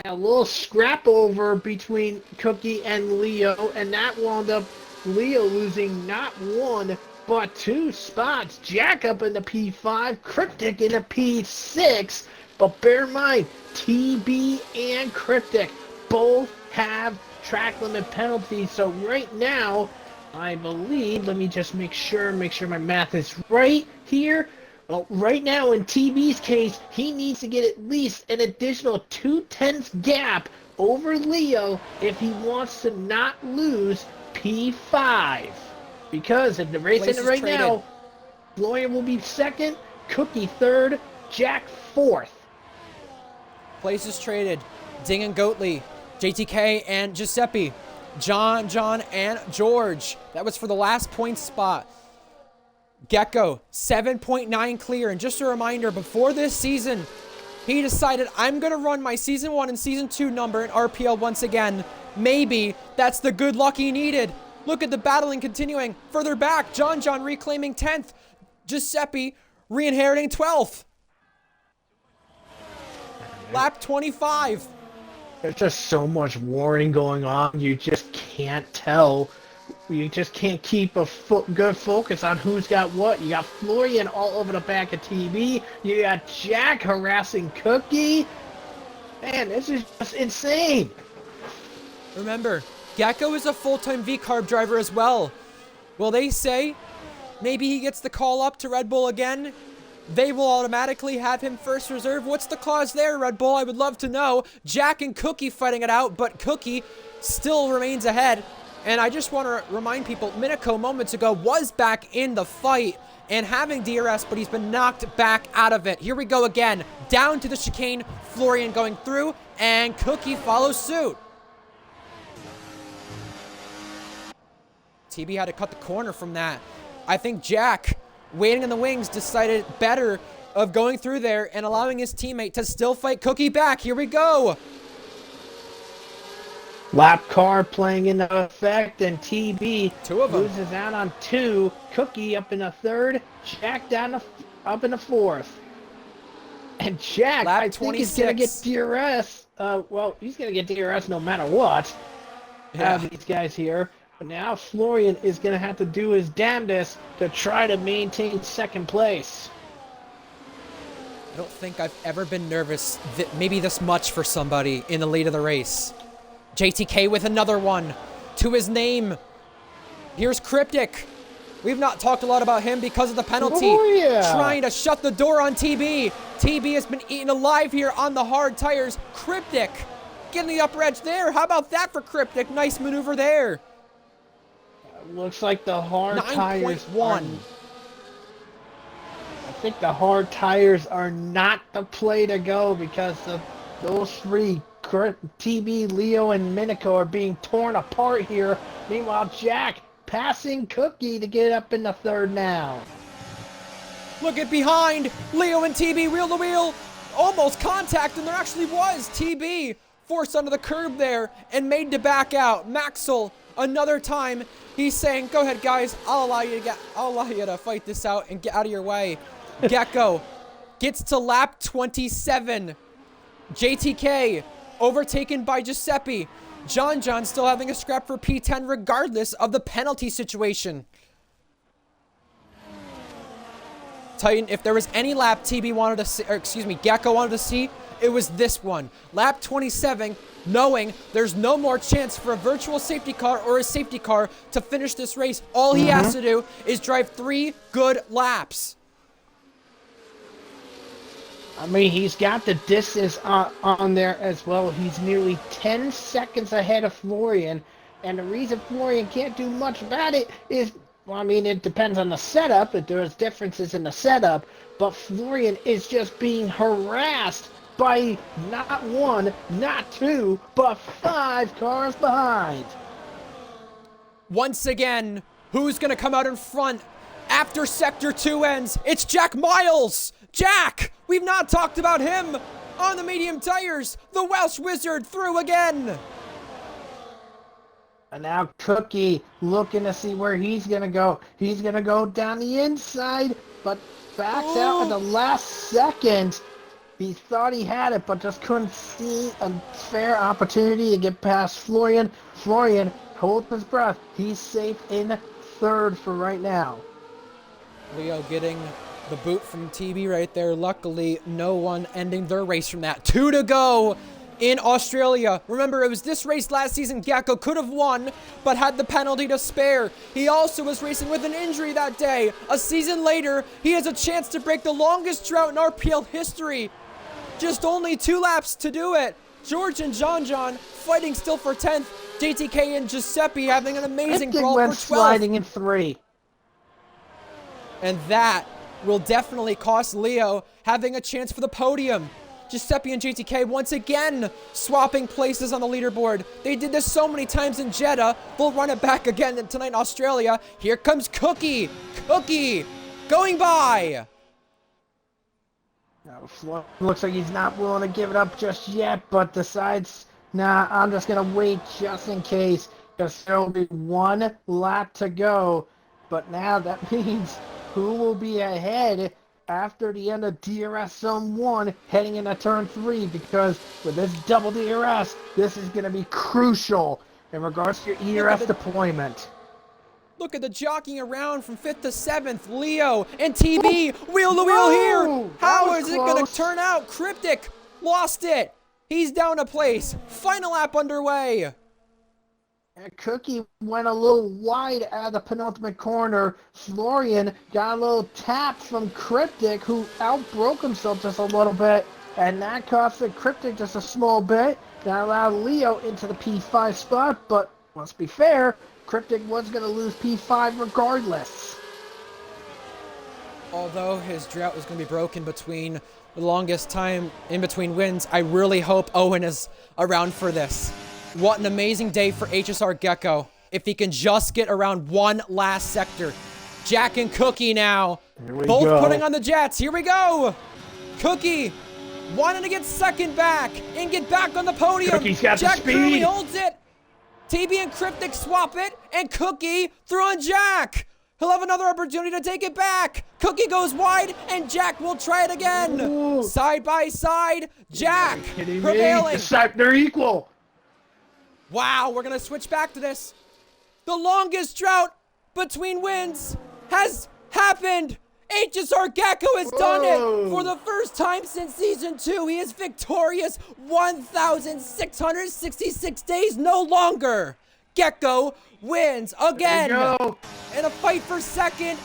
A little scrap over between Cookie and Leo, and that wound up Leo losing not 1, but 2 spots. Jack up in the P5, Cryptic in the P6. But bear in mind, TB and Cryptic both have track limit penalties. So right now, I believe, let me just make sure my math is right here. Well, right now in TB's case, he needs to get at least an additional 2/10 gap over Leo if he wants to not lose P5. Because if the race Place ended is right traded. now, Florian will be second, Cookie third, Jack fourth. Places traded. Ding and Goatley, JTK and Giuseppe, John, and George. That was for the last point spot. Gecko, 7.9 clear. And just a reminder, before this season, he decided, I'm going to run my Season 1 and Season 2 number in RPL once again. Maybe that's the good luck he needed. Look at the battling continuing. Further back, John reclaiming 10th. Giuseppe re-inheriting 12th. Lap 25. There's just so much warring going on. You just can't tell. You just can't keep a good focus on who's got what. You got Florian all over the back of TV. You got Jack harassing Cookie. Man, this is just insane. Remember, Gecko is a full-time V-Carb driver as well. Will they say maybe he gets the call up to Red Bull again? They will automatically have him first reserve. What's the clause there, Red Bull? I would love to know. Jack and Cookie fighting it out, but Cookie still remains ahead. And I just want to remind people, Minico moments ago was back in the fight and having DRS, but he's been knocked back out of it. Here we go again. Down to the chicane. Florian going through, and Cookie follows suit. TB had to cut the corner from that. I think Jack, waiting in the wings, decided better of going through there and allowing his teammate to still fight Cookie back. Here we go. Lap car playing into effect, and TB Two of them. loses out on 2. Cookie up in the 3rd. Jack up in the 4th. And Jack, Lap I think he's going to get 26. DRS. Well, he's going to get DRS no matter what. Yeah. These guys here. But now Florian is going to have to do his damnedest to try to maintain 2nd place. I don't think I've ever been nervous maybe this much for somebody in the lead of the race. JTK with another one to his name. Here's Cryptic. We've not talked a lot about him because of the penalty. Oh, yeah. Trying to shut the door on TB. TB has been eaten alive here on the hard tires. Cryptic getting the upper edge there. How about that for Cryptic? Nice maneuver there. Looks like the hard tires 9.1. I think the hard tires are not the play to go because those 3, TB, Leo, and Minico, are being torn apart here. Meanwhile, Jack passing Cookie to get up in the 3rd now. Look at behind. Leo and TB wheel to wheel. Almost contact, and there actually was. TB forced under the curb there and made to back out. Maxwell, another time, he's saying, go ahead, guys. I'll allow you to fight this out and get out of your way. Gecko gets to lap 27. JTK overtaken by Giuseppe. John still having a scrap for P10 regardless of the penalty situation. Titan, if there was any lap TB wanted to see, or excuse me, Gecko wanted to see, it was this one. Lap 27, knowing there's no more chance for a virtual safety car or a safety car to finish this race. All he has to do is drive 3 good laps. I mean, he's got the distance on there as well. He's nearly 10 seconds ahead of Florian. And the reason Florian can't do much about it is, well, I mean, it depends on the setup. If there's differences in the setup. But Florian is just being harassed by not 1, not 2, but 5 cars behind. Once again, who's going to come out in front after Sector 2 ends? It's Jack Miles. Jack, we've not talked about him on the medium tires. The Welsh Wizard through again. And now Cookie looking to see where he's going to go. He's going to go down the inside, but backs out at the last second. He thought he had it, but just couldn't see a fair opportunity to get past Florian. Florian holds his breath. He's safe in 3rd for right now. Leo getting the boot from TB right there. Luckily, no one ending their race from that. 2 to go. in Australia. Remember, it was this race last season Gecko could have won, but had the penalty to spare. He also was racing with an injury that day. A season later, he has a chance to break the longest drought in RPL history. Just only 2 laps to do it. George and John fighting still for 10th. JTK and Giuseppe having an amazing brawl for 12th. Sliding in 3. And that will definitely cost Leo having a chance for the podium. Giuseppe and JTK once again swapping places on the leaderboard. They did this so many times in Jeddah. They'll run it back again tonight in Australia. Here comes Cookie. Cookie going by. Now, looks like he's not willing to give it up just yet, but decides, nah, I'm just going to wait just in case, because there will be 1 lap to go. But now that means who will be ahead after the end of DRS Zone 1 heading into Turn 3, because with this double DRS, this is going to be crucial in regards to your ERS deployment. Look at the jockeying around from 5th to 7th. Leo and TB wheel to wheel here. How is it going to turn out? Cryptic lost it. He's down a place. Final lap underway. And Cookie went a little wide out of the penultimate corner. Florian got a little tap from Cryptic, who outbroke himself just a little bit. And that costed Cryptic just a small bit. That allowed Leo into the P5 spot, but let's be fair, Cryptic was going to lose P5 regardless. Although his drought was going to be broken between the longest time in between wins, I really hope Owen is around for this. What an amazing day for HSR Gecko. If he can just get around 1 last sector. Jack and Cookie now. Both putting on the jets. Here we go. Cookie wanting to get second back and get back on the podium. Cookie's got Jack the speed. currently holds it. TB and Cryptic swap it, and Cookie through on Jack. He'll have another opportunity to take it back. Cookie goes wide, and Jack will try it again. Ooh. Side by side, Jack prevailing. They're equal. Wow, we're going to switch back to this. The longest drought between wins has happened. HSR Gecko has done it for the first time since Season 2. He is victorious 1,666 days no longer. Gecko wins again. In a fight for second,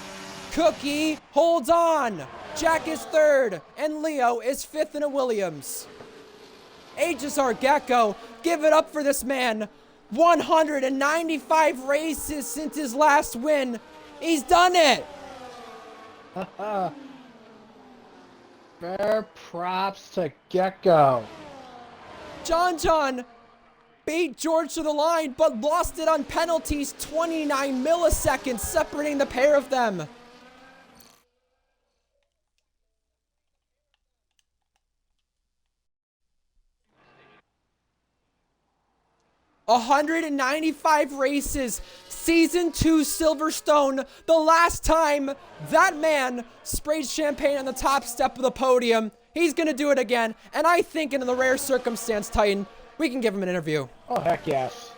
Cookie holds on. Jack is third, and Leo is 5th in a Williams. HSR Gecko, give it up for this man. 195 races since his last win. He's done it. Fair props to Gecko. John beat George to the line, but lost it on penalties. 29 milliseconds separating the pair of them. $195 races. Season 2 Silverstone, the last time that man sprayed champagne on the top step of the podium. He's going to do it again, and I think in the rare circumstance, Titan, we can give him an interview. Oh, heck yes.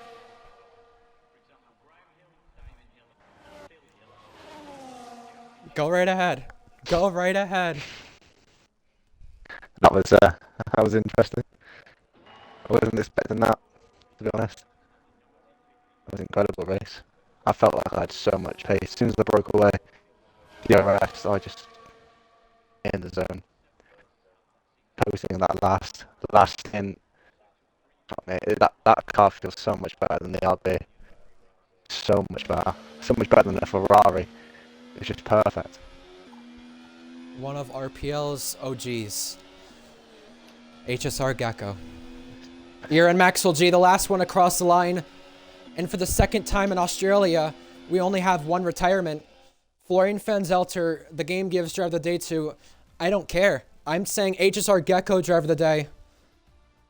Go right ahead. Go right ahead. That was interesting. I wasn't expecting that, to be honest. It was an incredible race. I felt like I had so much pace. As soon as I broke away, the rest, I just in the zone. Posting that last stint. Oh, mate, that car feels so much better than the RB. So much better. So much better than the Ferrari. It's just perfect. One of RPL's OGs. HSR Gecko. Aaron Maxwell G, the last one across the line. And for the second time in Australia, we only have one retirement. Florian Fanzelter, the game gives driver of the day to. I don't care. I'm saying HSR Gecko driver of the day.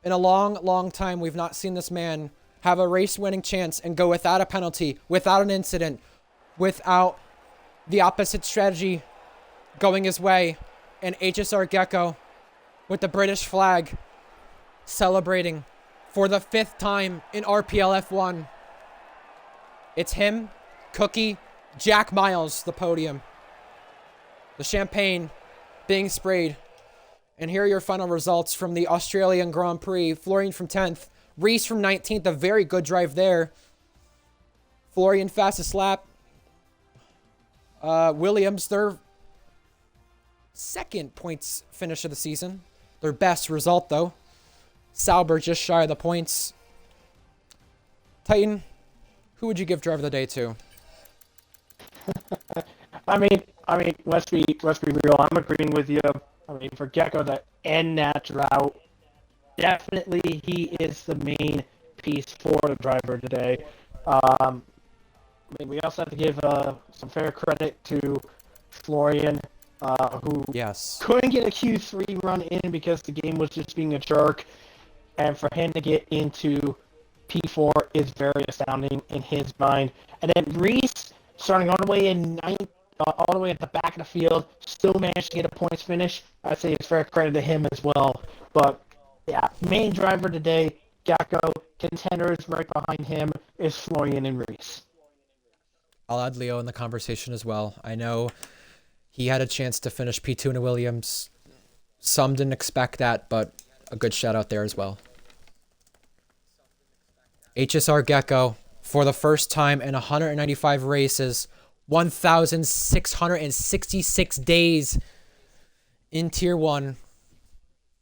In a long, long time, we've not seen this man have a race-winning chance and go without a penalty, without an incident, without the opposite strategy going his way. And HSR Gecko, with the British flag, celebrating for the 5th time in RPL F1. It's him, Cookie, Jack Miles, the podium. The champagne being sprayed. And here are your final results from the Australian Grand Prix. Florian from 10th, Reese from 19th, a very good drive there. Florian fastest lap. Williams, their second points finish of the season. Their best result, though. Sauber just shy of the points. Titan, who would you give driver of the day to? I mean, let's be real. I'm agreeing with you. I mean, for Gecko to end that drought, definitely he is the main piece for the driver today. I mean, we also have to give some fair credit to Florian, who Yes. couldn't get a Q3 run in because the game was just being a jerk, and for him to get into P4 is very astounding in his mind. And then Reese, starting all the way in ninth, all the way at the back of the field, still managed to get a points finish. I'd say it's fair credit to him as well. But yeah, main driver today, Gecko. Contenders right behind him is Florian and Reese. I'll add Leo in the conversation as well. I know he had a chance to finish P2 in a Williams. Some didn't expect that, but a good shout out there as well. HSR Gecko, for the first time in 195 races, 1,666 days in Tier 1,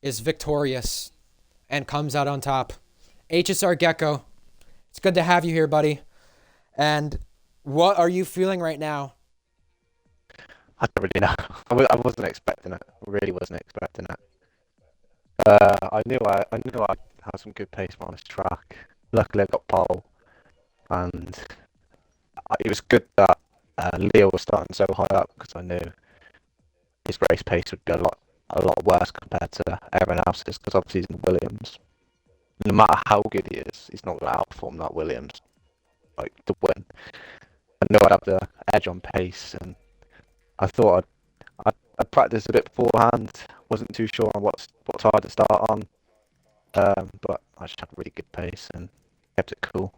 is victorious and comes out on top. HSR Gecko, it's good to have you here, buddy. And what are you feeling right now? I don't really know. I wasn't expecting it. I really wasn't expecting it. I knew I'd have some good pace on this track. Luckily, I got pole, and it was good that Leo was starting so high up because I knew his race pace would be a lot worse compared to everyone else's because obviously he's in Williams. No matter how good he is, he's not going to outperform that Williams to win. I knew I'd have the edge on pace, and I thought I'd practice a bit beforehand. Wasn't too sure on what side to start on, but I just had a really good pace and kept it cool.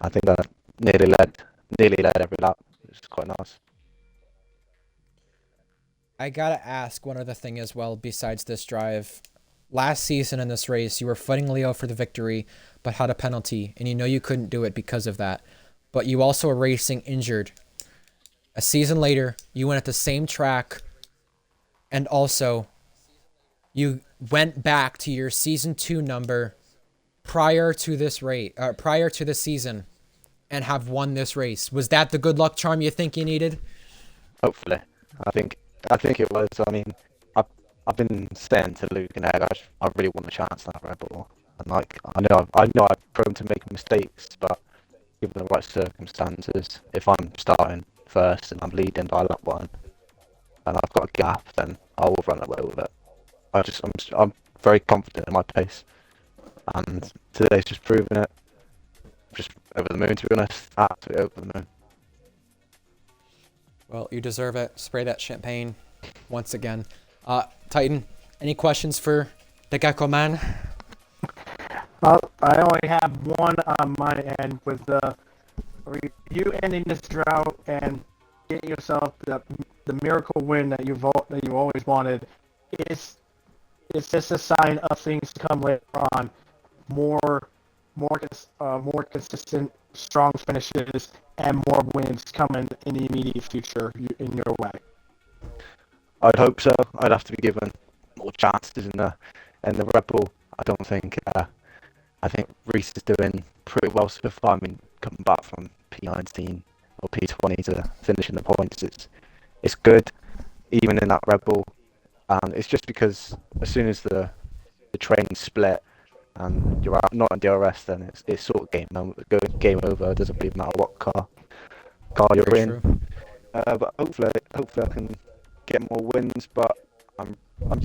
I think I nearly led every lap, which is quite nice. I gotta ask one other thing as well besides this drive. Last season in this race, you were fighting Leo for the victory, but had a penalty, and you know you couldn't do it because of that. But you also were racing injured. A season later, you went at the same track, and also you went back to your season 2 number prior to this season, and have won this race. Was that the good luck charm you think you needed? Hopefully, I think it was. I mean, I've been saying to Luke and Ed, I really want a chance at that Red Bull, and I know I'm prone to making mistakes, but given the right circumstances, if I'm starting first and I'm leading by lap 1, and I've got a gap, then I will run away with it. I'm very confident in my pace, and today's just proving it. Just over the moon, to be honest. Absolutely over the moon. Well, you deserve it. Spray that champagne once again. Titan, any questions for the Gecko man? I only have one on my end with you ending this drought and getting yourself the miracle win that you always wanted. It's just a sign of things to come later on. More consistent, strong finishes, and more wins coming in the immediate future in your way. I'd hope so. I'd have to be given more chances in the Red Bull. I don't think. I think Reese is doing pretty well so far. I mean, coming back from P19 or P20 to finishing the points, it's good, even in that Red Bull. And it's just because as soon as the train split and you're out, not in DRS, then it's sort of game over. It doesn't really matter what car you're Very in. true. But hopefully I can get more wins. But I'm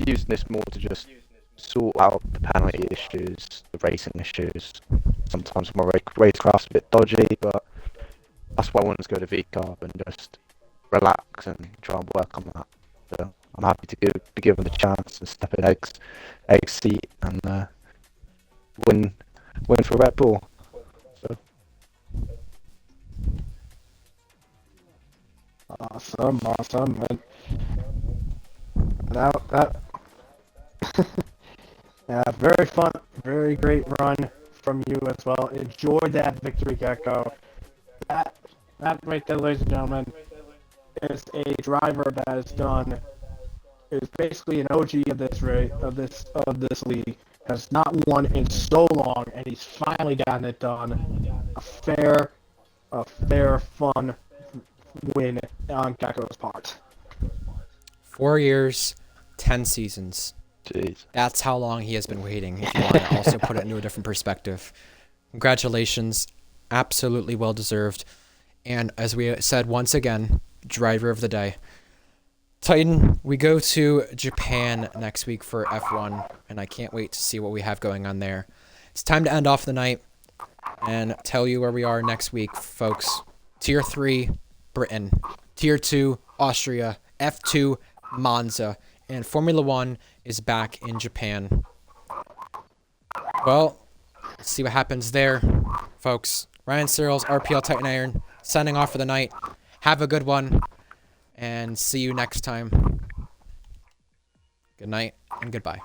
using this more to just sort out the penalty issues, the racing issues. Sometimes my racecraft's a bit dodgy, but that's why I want to go to VCarb and just relax and try and work on that. So I'm happy to be given the chance to step in Egg's seat and win for Red Bull. So. Awesome. And Very fun, very great run from you as well. Enjoy that victory, Gecko. That right there, ladies and gentlemen, is a driver that has done is basically an OG of this of this league. Has not won in so long, and he's finally gotten it done. A fair, fun win on Gecko's part. 4 years, 10 seasons. Jeez. That's how long he has been waiting, if you want to also put it into a different perspective. Congratulations. Absolutely well deserved. And as we said once again, driver of the day. Titan, we go to Japan next week for F1, and I can't wait to see what we have going on there. It's time to end off the night and tell you where we are next week, folks. Tier 3, Britain. Tier 2, Austria. F2, Monza. And Formula 1 is back in Japan. Well, let's see what happens there, folks. Ryan Searles, RPL Titan Iron, signing off for the night. Have a good one, and see you next time. Good night, and goodbye.